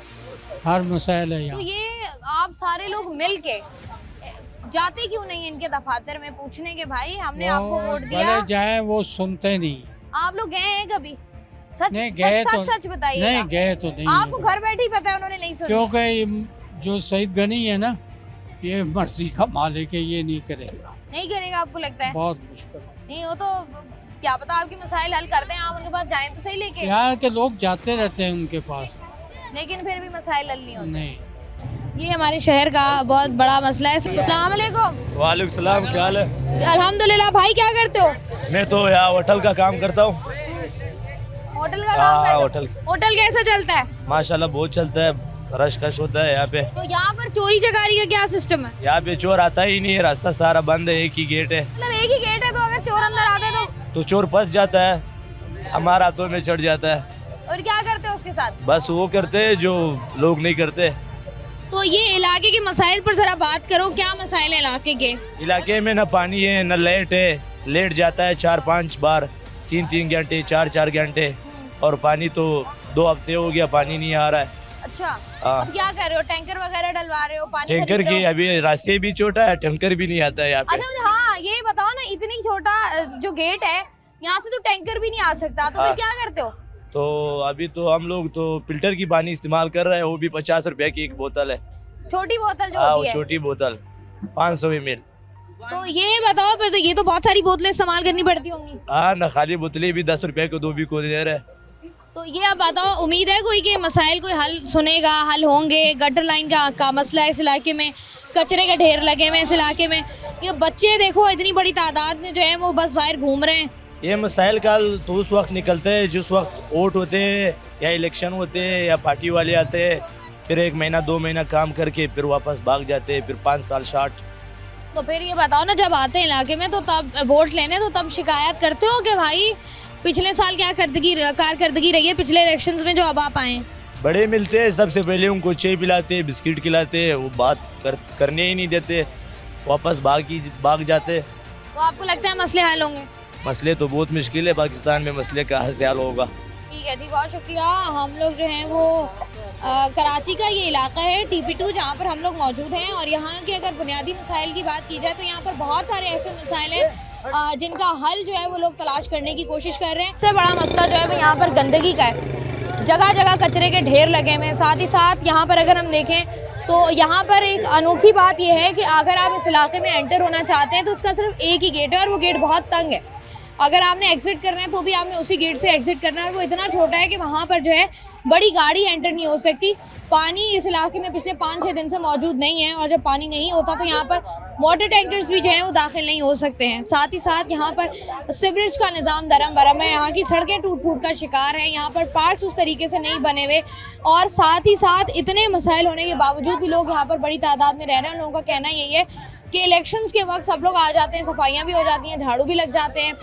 हर मसाइल है तो यहाँ। ये आप सारे लोग मिल के जाते क्यों नहीं इनके दफातर में पूछने के भाई हमने आपको वोट दिया? भले जाए वो सुनते नहीं। आप लोग गए हैं कभी? सच नहीं गए सच, तो सच, सच बताइए। नहीं गए तो नहीं आपको है। घर बैठे ही पता है उन्होंने नहीं सुनी। क्योंकि जो शहीद गनी है ना, ये मर्जी का मालिक है, ये नहीं करेगा, नहीं करेगा आपको लगता है? बहुत मुश्किल। नहीं हो तो क्या पता आपकी मसाइल हल कर दें, आप उनके पास जाएं तो सही लेके, यहाँ के लोग जाते रहते हैं उनके पास, लेकिन फिर भी मसाइल हल नहीं होते। नहीं। ये हमारे शहर का बहुत बड़ा मसला है। अस्सलाम वालेकुम। वालेकुम सलाम, क्या हाल है? अल्हम्दुलिल्लाह। भाई क्या करते हो? मैं तो यहाँ होटल का काम करता हूँ। होटल का काम करते हो? होटल होटल कैसा चलता है? माशाल्लाह बहुत चलता है, रश कश होता है यहाँ पे। तो यहाँ पर चोरी चकारी का क्या सिस्टम है? यहाँ पे चोर आता ही नहीं है, रास्ता सारा बंद है, एक ही गेट है। मतलब एक ही गेट है, तो अगर चोर अंदर आते तो चोर फंस जाता है, हमारा हाथों में चढ़ जाता है। और क्या करते हो उसके साथ? बस वो करते हैं जो लोग नहीं करते। तो ये इलाके के मसाइल पर जरा बात करो, क्या मसाइल है इलाके के? इलाके में न पानी है न लाइट है, लेट जाता है 4-5 बार, 3-3 घंटे 4-4 घंटे, और पानी तो 2 हफ्ते हो गया पानी नहीं आ रहा है। अच्छा, हाँ। अब क्या कर रहे हो? टैंकर वगैरह डलवा रहे हो? पानी टैंकर खरीद रहे की हो? अभी रास्ते भी छोटा है, टैंकर भी नहीं आता है यहाँ पे। अच्छा मुझे हाँ ये बताओ ना, इतनी छोटा जो गेट है यहाँ से तो टैंकर भी नहीं आ सकता, तो हाँ। फिर क्या करते हो? तो अभी तो हम लोग तो फिल्टर की पानी इस्तेमाल कर रहे हैं, वो भी 50 रुपए की एक बोतल है। छोटी बोतल जो हाँ, वो होती है। छोटी बोतल 500 ml। तो ये बताओ फिर, तो ये तो बहुत सारी बोतलें इस्तेमाल करनी पड़ती होंगी। हाँ ना, खाली बोतलें भी 10 रुपए को 2 भी को दे रहे हैं। तो ये आप बताओ, उम्मीद है कोई के मसाइल कोई हल सुनेगा, हल होंगे? गटर लाइन का मसला है इस इलाके में, कचरे के ढेर लगे हुए हैं इस इलाके में, ये बच्चे देखो इतनी बड़ी तादाद में जो है वो बस बाहर घूम रहे हैं। ये मसाइल का तो उस वक्त निकलते हैं जिस वक्त वोट होते हैं या इलेक्शन होते हैं या पार्टी वाले आते हैं, फिर 1 महीना 2 महीना काम करके फिर वापस भाग जाते हैं, फिर 5 साल 60। तो फिर ये बताओ ना, जब आते हैं इलाके में तो तब वोट लेने, तो तब शिकायत करते हो कि भाई पिछले साल क्या कारकर्दगी रही है पिछले इलेक्शंस में जो अब आप आए हैं? बड़े मिलते हैं, सबसे पहले उनको चाय पिलाते, बिस्किट खिलाते, वो बात करने ही नहीं देते, वापस भाग जाते। तो आपको लगता है मसले हल होंगे? मसले तो बहुत मुश्किल है, पाकिस्तान में मसले कहाँ से हल होगा। ठीक है जी, बहुत शुक्रिया। हम लोग जो हैं वो कराची का ये इलाका है TP2 जहाँ पर हम लोग मौजूद हैं, और यहाँ के अगर बुनियादी मसाइल की बात की जाए तो यहाँ पर बहुत सारे ऐसे मसाइल हैं जिनका हल जो है वो लोग तलाश करने की कोशिश कर रहे हैं। सबसे बड़ा मसला जो है वो यहाँ पर गंदगी का है, जगह जगह कचरे के ढेर लगे हुए हैं। साथ ही साथ यहाँ पर अगर हम देखें तो यहाँ पर एक अनोखी बात यह है कि अगर आप इस इलाके में एंटर होना चाहते हैं तो उसका सिर्फ एक ही गेट है, और वो गेट बहुत तंग है। अगर आपने एग्जिट करना है तो भी आपने उसी गेट से एग्जिट करना है, और वो इतना छोटा है कि वहाँ पर जो है बड़ी गाड़ी एंटर नहीं हो सकती। पानी इस इलाके में पिछले 5-6 दिन से मौजूद नहीं है, और जब पानी नहीं होता तो यहाँ पर वाटर टैंकर्स भी जो हैं वो दाखिल नहीं हो सकते हैं। साथ ही साथ यहाँ पर सीवरेज का निज़ाम दरम बरम है, यहाँ की सड़कें टूट का शिकार हैं, यहाँ पर पार्क्स उस तरीके से नहीं बने हुए, और साथ ही साथ इतने मसाइल होने के बावजूद भी लोग यहाँ पर बड़ी तादाद में रह रहे हैं। लोगों का कहना यही है कि इलेक्शंस के वक्त सब लोग आ जाते हैं, सफाइयाँ भी हो जाती हैं, झाड़ू भी लग जाते हैं,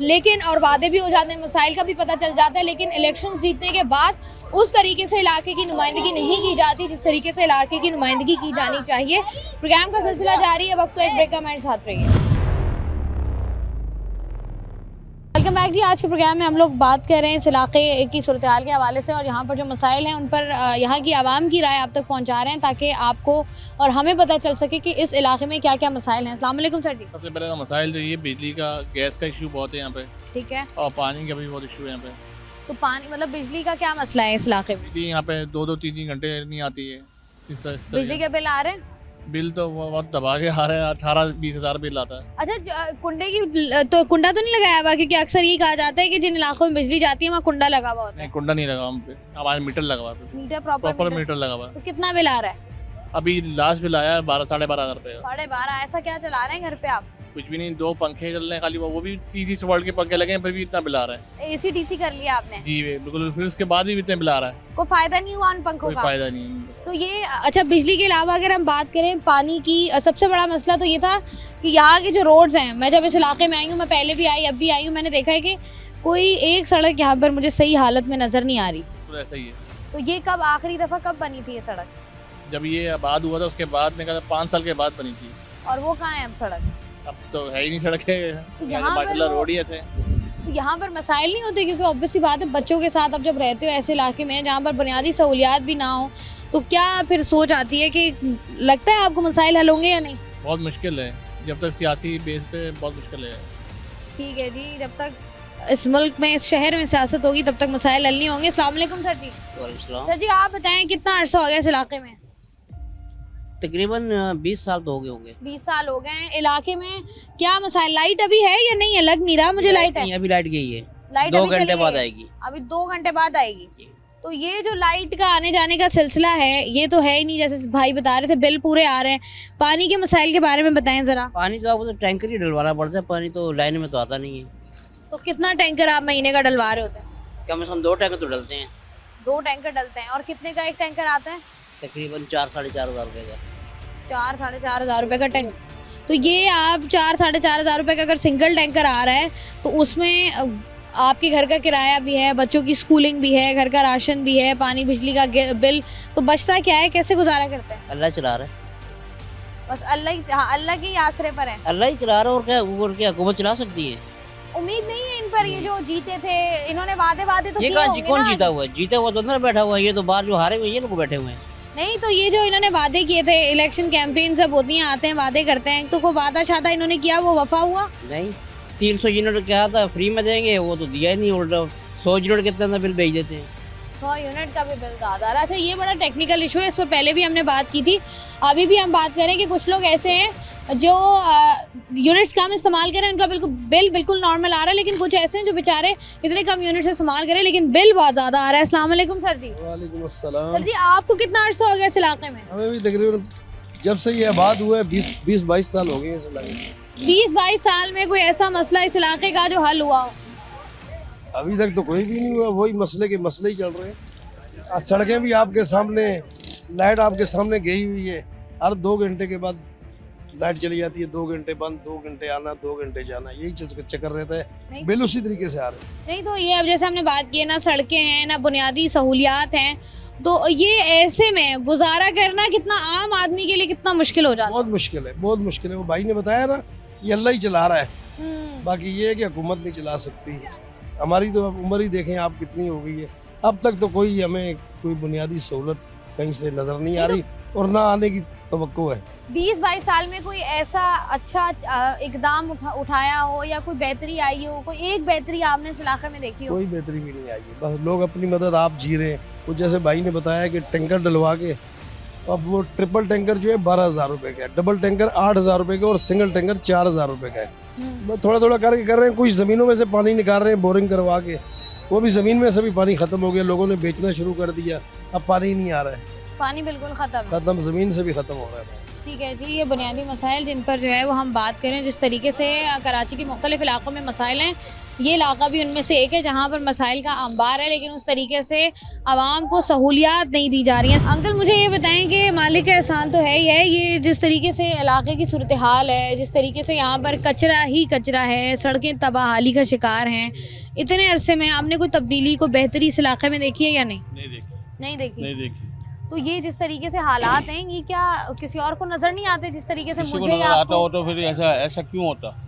लेकिन और वादे भी हो जाते हैं, मसाइल का भी पता चल जाता है, लेकिन इलेक्शंस जीतने के बाद उस तरीके से इलाके की नुमाइंदगी नहीं की जाती जिस तरीके से इलाके की नुमाइंदगी की जानी चाहिए। प्रोग्राम का सिलसिला जारी है, वक्त तो एक ब्रेक का, हमारे साथ रहिए। वेलकम बैक जी। आज के प्रोग्राम में हम लोग बात कर रहे हैं इस इलाके की सूरत हाल के हवाले से, और यहाँ पर जो मसाइल हैं उन पर यहाँ की आवाम की राय आप तक पहुँचा रहे हैं ताकि आपको और हमें पता चल सके कि इस इलाके में क्या क्या मसाइल हैं। अस्सलाम वालेकुम सर जी। सबसे पहले मसाइल जो ये बिजली का, गैस का इशू बहुत है यहाँ पे, ठीक है, और पानी का भी बहुत इशू है यहाँ पे। तो पानी मतलब बिजली का क्या मसला है इस इलाके में? बिजली यहाँ पे 2-2 3-3 घंटे नहीं आती है। इस बिजली के बिल आ रहे हैं? बिल तो बहुत दबा के आ रहे हैं, 18-20 हज़ार बिल आता है। अच्छा, कुंडा तो नहीं लगाया हुआ? क्योंकि अक्सर ये कहा जाता है कि जिन इलाकों में बिजली जाती है वहाँ कुंडा लगा हुआ होता है। नहीं, कुंडा नहीं लगा हम पे, हमारे मीटर लगा हुआ है, मीटर प्रॉपर मीटर लगा हुआ है। तो कितना बिल आ रहा है? अभी लास्ट बिल आया है 12-12.5 हज़ार रुपये। 12.5? ऐसा क्या चला रहे हैं घर पे आप? कुछ भी नहीं, 2 पंखे चल रहे हैं खाली, वो भी TC वर्ल्ड के पंखे लगे हैं, फिर भी इतना बिल आ रहा है। AC DC कर लिया आपने? जी बिल्कुल, फिर उसके बाद भी इतना बिल आ रहा है। कोई फायदा नहीं हुआ उन पंखों कोई का? फायदा नहीं। तो ये अच्छा, बिजली के अलावा अगर हम बात करें पानी की, सबसे बड़ा मसला तो ये था कि यहाँ के जो रोड्स हैं, मैं जब इस इलाके में आई हूँ, मैं पहले भी आई अब भी आई हूँ, मैंने देखा है कि कोई एक सड़क यहाँ पर मुझे सही हालत में नज़र नहीं आ रही। तो ऐसा ही है। तो ये कब आखिरी दफ़ा कब बनी थी ये सड़क? जब ये आबाद हुआ था उसके बाद, मैं कहता 5 साल के बाद बनी थी। और वो कहाँ है अब सड़क? अब तो है ही नहीं सड़कें, यहाँ पर माशाल्लाह वो- रोड ही ऐसे। तो यहाँ पर मसाइल नहीं होते? क्योंकि ऑब्वियसली बात है, बच्चों के साथ अब जब रहते हो ऐसे इलाके में जहाँ पर बुनियादी सहूलियात भी ना हो, तो क्या फिर सोच आती है कि लगता है आपको मसाइल हल होंगे या नहीं? बहुत मुश्किल है, जब तक सियासी बेस पे बहुत मुश्किल है। ठीक है जी, जब तक इस मुल्क में, इस शहर में सियासत होगी तब तक मसाइल हल नहीं होंगे। अस्सलाम वालेकुम सर जी। सर जी आप बताएं, कितना अरसा हो गया इस इलाके में? तकरीबन 20 साल तो हो गए होंगे। 20 साल हो गए हैं। इलाके में क्या मसाइल, लाइट अभी है या नहीं है? लग नहीं रहा मुझे लाइट है। अभी लाइट गई है, लाइट 2 अभी घंटे चली बाद गई है। आएगी। अभी 2 घंटे बाद आएगी। तो ये जो लाइट का आने जाने का सिलसिला है, ये तो है ही नहीं। जैसे भाई बता रहे थे बिल पूरे आ रहे हैं। पानी के मसाइल के बारे में बताएं जरा। पानी तो आपको तो टैंकर ही डलवाना पड़ता है, पानी तो लाइन में तो आता नहीं है। तो कितना टैंकर आप महीने का डलवा रहे होते हैं? कम से कम 2 टैंकर तो डलते हैं। 2 टैंकर डलते हैं। और कितने का एक टैंकर आता है? तकरीबन 4-4.5 हज़ार रुपये का। 4-4.5 हज़ार रुपये का टैंक। तो ये आप 4-4.5 हज़ार रुपये का अगर सिंगल टैंकर आ रहा है, तो उसमें आपके घर का किराया भी है, बच्चों की स्कूलिंग भी है, घर का राशन भी है, पानी बिजली का बिल, तो बचता क्या है? कैसे गुजारा करते हैं? अल्लाह चला रहा है, बस अल्लाह के ही आसरे पर है। अल्लाह ही चला रहा है। और क्या हुकूमत चला सकती है? उम्मीद नहीं है इन पर? ये जो जीते थे, इन्होंने वादे तो ये किए कहाँ होंगे कौन ना? जीता हुआ है? जीता हुआ तो अंदर बैठा हुआ है, ये तो बाहर जो हारे हुए ये लोग बैठे हुए हैं। नहीं, तो ये जो इन्होंने वादे किए थे, इलेक्शन कैंपेन सब होती हैं, आते हैं वादे करते हैं, तो कोई वादा शादा इन्होंने किया, वो वफा हुआ? नहीं, 300 यूनिट कहा था फ्री में देंगे, वो तो दिया ही नहीं। उल्टा 100 यूनिट कितना ना बिल भेज देते हैं। 100 यूनिट का भी बिल ज़्यादा आ रहा है। अच्छा, ये बड़ा टेक्निकल इशू है, इस पर पहले भी हमने बात की थी, अभी भी हम बात करें कि कुछ लोग ऐसे हैं जो यूनिट्स कम इस्तेमाल करें, उनका बिल बिल्कुल नॉर्मल आ रहा है, लेकिन कुछ ऐसे हैं जो बेचारे इतने कम यूनिट्स इस्तेमाल करें लेकिन बिल बहुत ज़्यादा आ रहा है। अस्सलाम वालेकुम सर जी। वालेकुम अस्सलाम। सर जी आपको कितना अर्सा हो गया इस इलाके में? हमें भी तकरीबन जब से ये आबाद हुआ है 20-22 साल हो गए इस इलाके में। 20-22 साल में कोई ऐसा मसला इस इलाके का जो हल हुआ हो? अभी तक तो कोई भी नहीं हुआ, वही मसले के मसले ही चल रहे हैं। आज सड़कें भी आपके सामने, लाइट आपके सामने गई हुई है, हर 2 घंटे के बाद लाइट चली जाती है, 2 घंटे बंद, 2 घंटे आना, 2 घंटे जाना, यही चक्कर रहता है। बिल उसी तरीके से आ रहे हैं। नहीं, तो ये अब जैसे हमने बात की है, ना सड़कें हैं ना बुनियादी सहूलियात हैं, तो ये ऐसे में गुजारा करना कितना आम आदमी के लिए कितना मुश्किल हो जाता है? बहुत मुश्किल है, बहुत मुश्किल है। वो भाई ने बताया ना, ये अल्लाह ही चला रहा है, बाकी ये है कि हुकूमत नहीं चला सकती। हमारी तो अब उम्र ही देखें आप कितनी हो गई है, अब तक तो कोई हमें कोई बुनियादी सहूलत कहीं से नज़र नहीं आ रही और ना आने की तवक्को है। 20-22 साल में कोई ऐसा अच्छा इकदाम उठाया हो या कोई बेहतरी आई हो? कोई एक बेहतरी आपने इस इलाके में देखी हो? कोई बेहतरी भी नहीं आई है, बस लोग अपनी मदद आप जी रहे हैं। वो जैसे भाई ने बताया कि टैंकर डलवा के, अब वो ट्रिपल टैंकर जो है 12,000 रुपये का है, डबल टैंकर 8,000 रुपये का और सिंगल टैंकर 4,000 रुपये का है। बस थोड़ा थोड़ा करके कर रहे हैं। कुछ ज़मीनों में से पानी निकाल रहे हैं बोरिंग करवा के, वो भी ज़मीन में से भी पानी ख़त्म हो गया, लोगों ने बेचना शुरू कर दिया, अब पानी नहीं आ रहा है, पानी बिल्कुल ख़त्म, ज़मीन से भी ख़त्म हो रहा है। ठीक है जी, ये बुनियादी मसाइल जिन पर जो है वो हम बात करें, जिस तरीके से कराची के मुख्तलिफ इलाकों में मसाइल हैं, ये इलाका भी उनमें से एक है जहाँ पर मसाइल का अंबार है, लेकिन उस तरीके से आवाम को सहूलियात नहीं दी जा रही हैं। अंकल मुझे ये बताएं कि मालिक का एहसान तो है ही है, ये जिस तरीके से इलाके की सूरत हाल है, जिस तरीके से यहाँ पर कचरा ही कचरा है, सड़कें तबाहाली का शिकार हैं, इतने अरसे में आपने कोई तब्दीली, कोई बेहतरी इस इलाके में देखी है या नहीं? नहीं देखी। तो ये जिस तरीके से हालात हैं, ये क्या किसी और को नजर नहीं आते जिस तरीके से मुझे या आता हो तो फिर ऐसा क्यों होता?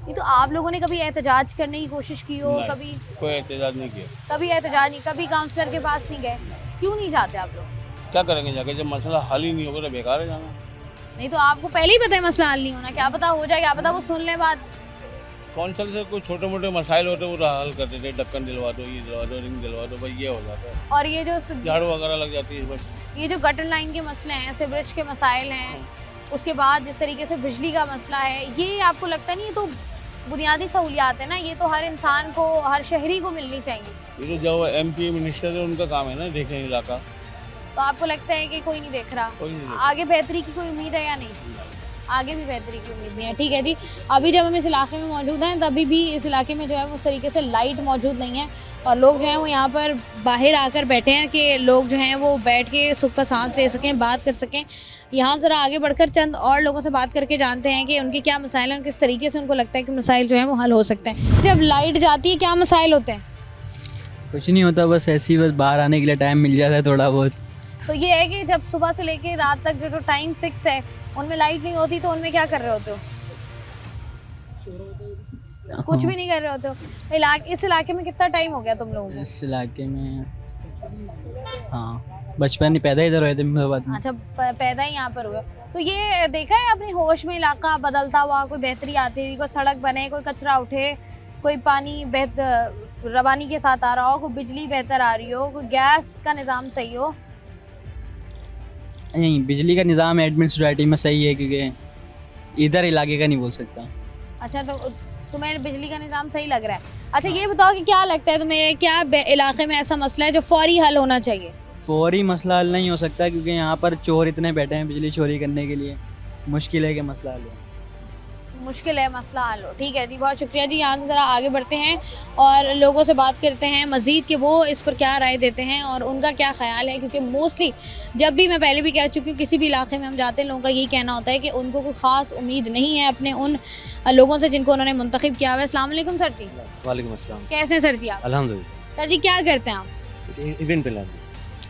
ये तो आप लोगों ने कभी एहतजाज करने की कोशिश की हो? कभी कोई एहतजाज नहीं किया, कभी एहतजाज नहीं, कभी काउंसलर के पास नहीं गए? क्यों नहीं जाते आप लोग? क्या करेंगे जाके, जब मसला हल ही नहीं होगा तो बेकार है जाना। नहीं, तो आपको पहले ही पता है मसला हल नहीं होना, क्या पता हो जाए, क्या पता वो सुन ले बात। कौंसल से कोई छोटे मोटे मसाइल होते वो हल करते थे, ढक्कन दिलवा दो, ये दिलवा दो, रिंग दिलवा दो, भाई ये हो जाता है। और ये जो झाड़ू वगैरह लग जाती है बस। ये जो गटर लाइन के मसले हैं, सीवरेज के मसाइल हैं, उसके बाद जिस तरीके से बिजली का मसला है, ये आपको लगता नहीं? ये तो बुनियादी सहूलियात है ना, ये तो हर इंसान को, हर शहरी को मिलनी चाहिए। ये तो जो MP मिनिस्टर है उनका काम है ना देखने इलाका। तो आपको लगता है कि कोई नहीं देख रहा? कोई नहीं। आगे बेहतरी की कोई उम्मीद है या नहीं? आगे भी बेहतरी की उम्मीद नहीं है। ठीक है जी, अभी जब हम इस इलाके में मौजूद हैं तभी भी इस इलाके में जो है उस तरीके से लाइट मौजूद नहीं है, और लोग जो हैं वो यहाँ पर बाहर आकर बैठे हैं कि लोग जो हैं वो बैठ के सुख का सांस ले सकें, बात कर सकें। यहाँ ज़रा आगे बढ़कर चंद और लोगों से बात करके जानते हैं कि उनके क्या मसाइल हैं, किस तरीके से उनको लगता है कि मसाइल जो है वो हल हो सकते हैं। जब लाइट जाती है क्या मसाइल होते हैं? कुछ नहीं होता, बस ऐसे ही बस बाहर आने के लिए टाइम मिल जाता है थोड़ा बहुत। तो ये है कि जब सुबह से लेके रात तक जो टाइम फिक्स है, उनमें लाइट नहीं होती तो उनमें क्या कर रहे होते हो? कुछ भी नहीं कर रहे होते हो। इस इलाके में कितना टाइम हो गया तुम लोगों को? इस इलाके में हाँ बचपन ही पैदा इधर हुए थे मुरादाबाद में। अच्छा, पैदा ही यहाँ पर हुए। तो ये देखा है अपनी होश में इलाका बदलता हुआ, कोई बेहतरी आती हुई, कोई सड़क बने, कोई कचरा उठे, कोई पानी रवानी के साथ आ रहा हो, कोई बिजली बेहतर आ रही हो, कोई गैस का निज़ाम सही हो? नहीं, बिजली का निज़ाम एडमिनिस्ट्रेटिव में सही है क्योंकि इधर इलाके का नहीं बोल सकता। अच्छा, तो तुम्हें बिजली का निज़ाम सही लग रहा है। अच्छा, ये बताओ कि क्या लगता है तुम्हें, क्या इलाके में ऐसा मसला है जो फौरी हल होना चाहिए? फौरी मसला हल नहीं हो सकता क्योंकि यहाँ पर चोर इतने बैठे हैं बिजली चोरी करने के लिए, मुश्किल है कि मसला हल हो। मुश्किल है मसला हल हो। ठीक है जी, बहुत शुक्रिया जी। यहाँ से ज़रा आगे बढ़ते हैं और लोगों से बात करते हैं मज़ीद कि वो इस पर क्या राय देते हैं और उनका क्या ख्याल है, क्योंकि मोस्टली जब भी, मैं पहले भी कह चुकी हूँ, किसी भी इलाके में हम जाते हैं लोगों का यही कहना होता है कि उनको कोई ख़ास उम्मीद नहीं है अपने उन लोगों से जिनको उन्होंने मुंतखब किया हुआ है। अस्सलाम वालेकुम सर जी। वालेकुम अस्सलाम। कैसे हैं सर जी आप? अल्हम्दुलिल्लाह। सर जी क्या करते हैं आप?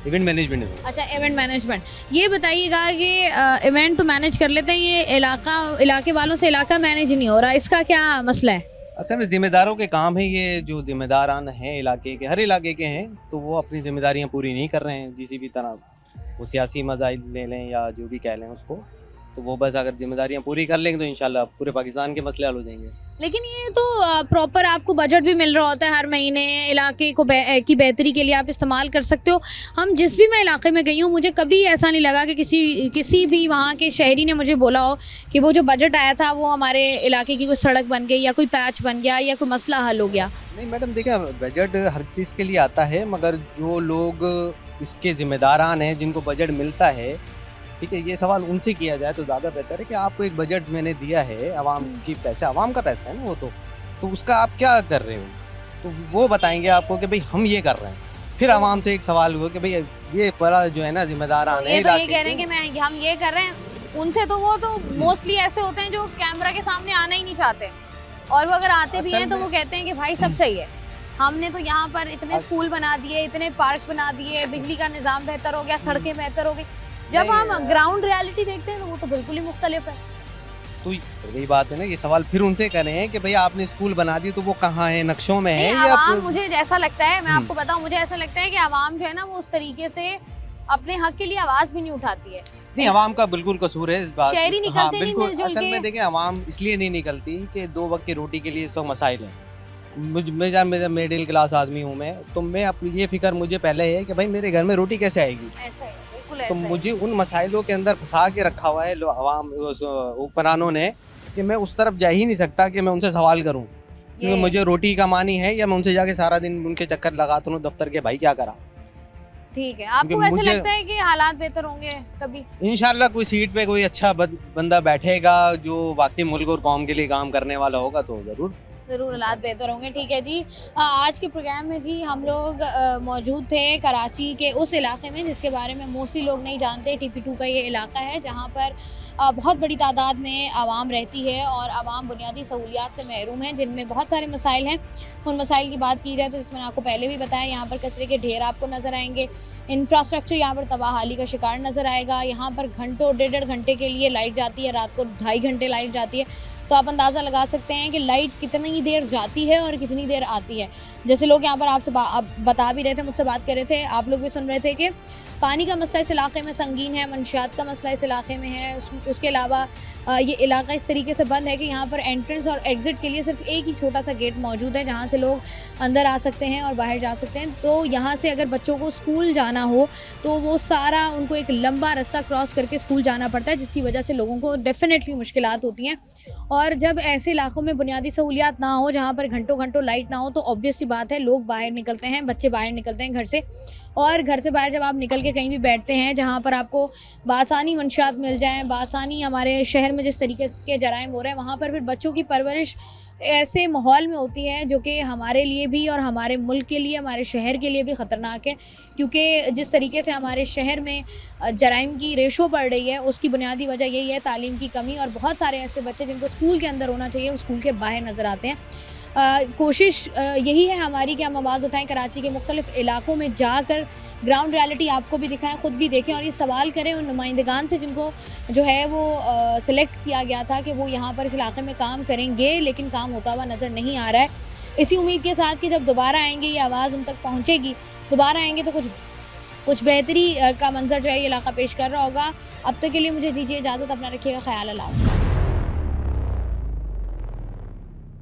Event management. अच्छा, इवेंट मैनेजमेंट। ये बताइएगा कि इवेंट तो मैनेज कर लेते हैं, ये इलाके वालों से इलाका मैनेज नहीं हो रहा, इसका क्या मसला है? अच्छा, जिम्मेदारों के काम है ये, जो जिम्मेदारान हैं इलाके के, हर इलाके के हैं, तो वो अपनी जिम्मेदारियां पूरी नहीं कर रहे हैं किसी भी तरह। वो सियासी मसाइल ले लें या जो भी कह लें उसको, तो वो बस अगर जिम्मेदारियां पूरी कर लेंगे तो इंशाल्लाह पूरे पाकिस्तान के मसले हल हो जाएंगे। लेकिन ये तो प्रॉपर आपको बजट भी मिल रहा होता है हर महीने, इलाके को की बेहतरी के लिए आप इस्तेमाल कर सकते हो। हम जिस भी मैं इलाके में गई हूँ, मुझे कभी ऐसा नहीं लगा कि किसी भी वहाँ के शहरी ने मुझे बोला हो कि वो जो बजट आया था वो हमारे इलाके की कोई सड़क बन गई या कोई पैच बन गया या कोई मसला हल हो गया। नहीं मैडम, देखिए बजट हर चीज़ के लिए आता है, मगर जो लोग इसके जिम्मेदारान हैं जिनको बजट मिलता है, ठीक है, ये सवाल उनसे किया जाए तो ज़्यादा बेहतर है कि आपको एक बजट मैंने दिया है, आवाम की पैसे, आवाम का पैसा है ना वो, तो उसका आप क्या कर रहे हो, तो वो बताएंगे आपको कि भाई हम ये कर रहे हैं। फिर आवाम से एक सवाल हुआ कि भाई ये बड़ा जो है ना जिम्मेदारान है, ये कह रहे हैं कि हम ये कर रहे हैं, उनसे तो वो तो मोस्टली ऐसे होते हैं जो कैमरा के सामने आना ही नहीं चाहते, और वो अगर आते भी हैं तो वो कहते हैं कि भाई सब सही है, हमने तो यहाँ पर इतने स्कूल बना दिए, इतने पार्क बना दिए, बिजली का निज़ाम बेहतर हो गया, सड़कें बेहतर हो गई। जब हम ग्राउंड रियलिटी देखते हैं तो वो तो बिल्कुल ही मुख्तलिफ है। तो यही बात है ना, ये सवाल फिर उनसे करें कि भाई आपने स्कूल बना दिए तो वो कहाँ है, नक्शों में है या मुझे ऐसा लगता है, मैं आपको बताऊं, मुझे ऐसा लगता है कि आवाम जो है ना वो उस तरीके से अपने हक के लिए आवाज भी नहीं उठाती है। नहीं, आवाम का बिल्कुल कसूर है इस बात। शहरी निकलते हाँ, नहीं बिल्कुल। मिलजुल असल के। में देखिए आवाम इसलिए नहीं निकलती कि 2 वक्त की रोटी के लिए इस वक्त मसाइल है। मैं मिडिल क्लास आदमी हूँ मैं, तो मैं अपनी ये फिक्र मुझे पहले है कि भाई मेरे घर में रोटी कैसे आएगी, तो मुझे उन मसाइलों के अंदर फंसा के रखा हुआ है आवाम हुक्मरानों ने कि मैं उस तरफ जा ही नहीं सकता कि मैं उनसे सवाल करूं कि मुझे रोटी कमानी है, या मैं उनसे जाके सारा दिन उनके चक्कर लगाता हूँ दफ्तर के, भाई क्या करा। ठीक है, आपको ऐसे लगता है कि हालात बेहतर होंगे कभी? इंशाल्लाह कोई सीट पे कोई अच्छा बंदा बैठेगा जो वाकई मुल्क और कौम के लिए काम करने वाला होगा तो जरूर हालात बेहतर होंगे। ठीक है जी, आज के प्रोग्राम में जी हम लोग मौजूद थे कराची के उस इलाके में जिसके बारे में मोस्टली लोग नहीं जानते। TP2 का ये इलाका है जहाँ पर बहुत बड़ी तादाद में आवाम रहती है और आवाम बुनियादी सहूलियात से महरूम है, जिनमें बहुत सारे मसाइल हैं। उन मसाइल की बात की जाए तो जिसमें आपको पहले भी बताया, यहाँ पर कचरे के ढेर आपको नज़र आएंगे, इंफ्रास्ट्रक्चर यहाँ पर तबाहाली का शिकार नज़र आएगा। यहाँ पर घंटों 1.5 घंटे के लिए लाइट जाती है, रात को 2.5 घंटे लाइट जाती है, तो आप अंदाज़ा लगा सकते हैं कि लाइट कितनी देर जाती है और कितनी देर आती है। जैसे लोग यहाँ पर आपसे बता भी रहे थे, मुझसे बात कर रहे थे, आप लोग भी सुन रहे थे कि पानी का मसला इस इलाके में संगीन है, मंशियात का मसला इस इलाके में है। उसके अलावा ये इलाका इस तरीके से बंद है कि यहाँ पर एंट्रेंस और एग्ज़िट के लिए सिर्फ एक ही छोटा सा गेट मौजूद है जहाँ से लोग अंदर आ सकते हैं और बाहर जा सकते हैं। तो यहाँ से अगर बच्चों को स्कूल जाना हो तो वो सारा उनको एक लंबा रास्ता क्रॉस करके स्कूल जाना पड़ता है, जिसकी वजह से लोगों को डेफिनेटली मुश्किलात होती हैं। और जब ऐसे इलाकों में बुनियादी सहूलियात ना हो, जहाँ पर घंटों घंटों लाइट ना हो, तो ऑब्वियस सी बात है लोग बाहर निकलते हैं, बच्चे बाहर निकलते हैं घर से, और घर से बाहर जब आप निकल के कहीं भी बैठते हैं जहाँ पर आपको बासानी मंशियात मिल जाएं, बासानी हमारे शहर में जिस तरीके के जराइम हो रहे हैं, वहाँ पर फिर बच्चों की परवरिश ऐसे माहौल में होती है जो कि हमारे लिए भी और हमारे मुल्क के लिए, हमारे शहर के लिए भी ख़तरनाक है। क्योंकि जिस तरीके से हमारे शहर में जराइम की रेशो बढ़ रही है, उसकी बुनियादी वजह यही है तालीम की कमी, और बहुत सारे ऐसे बच्चे जिनको स्कूल के अंदर होना चाहिए वो स्कूल के बाहर नज़र आते हैं। कोशिश यही है हमारी कि हम आवाज़ उठाएं, कराची के मुख्तलिफ इलाकों में जाकर ग्राउंड रियलिटी आपको भी दिखाएं, खुद भी देखें और ये सवाल करें उन नुमाइंदगान से जिनको जो है वो सिलेक्ट किया गया था कि वो यहाँ पर इस इलाके में काम करेंगे, लेकिन काम होता हुआ नज़र नहीं आ रहा है। इसी उम्मीद के साथ कि जब दोबारा आएंगे ये आवाज़ उन तक पहुँचेगी, दोबारा आएंगे तो कुछ बेहतरी का मंजर जो है ये इलाका पेश कर रहा होगा। अब तक के लिए मुझे दीजिए इजाज़त, अपना रखिएगा ख्याल। अल्लाह।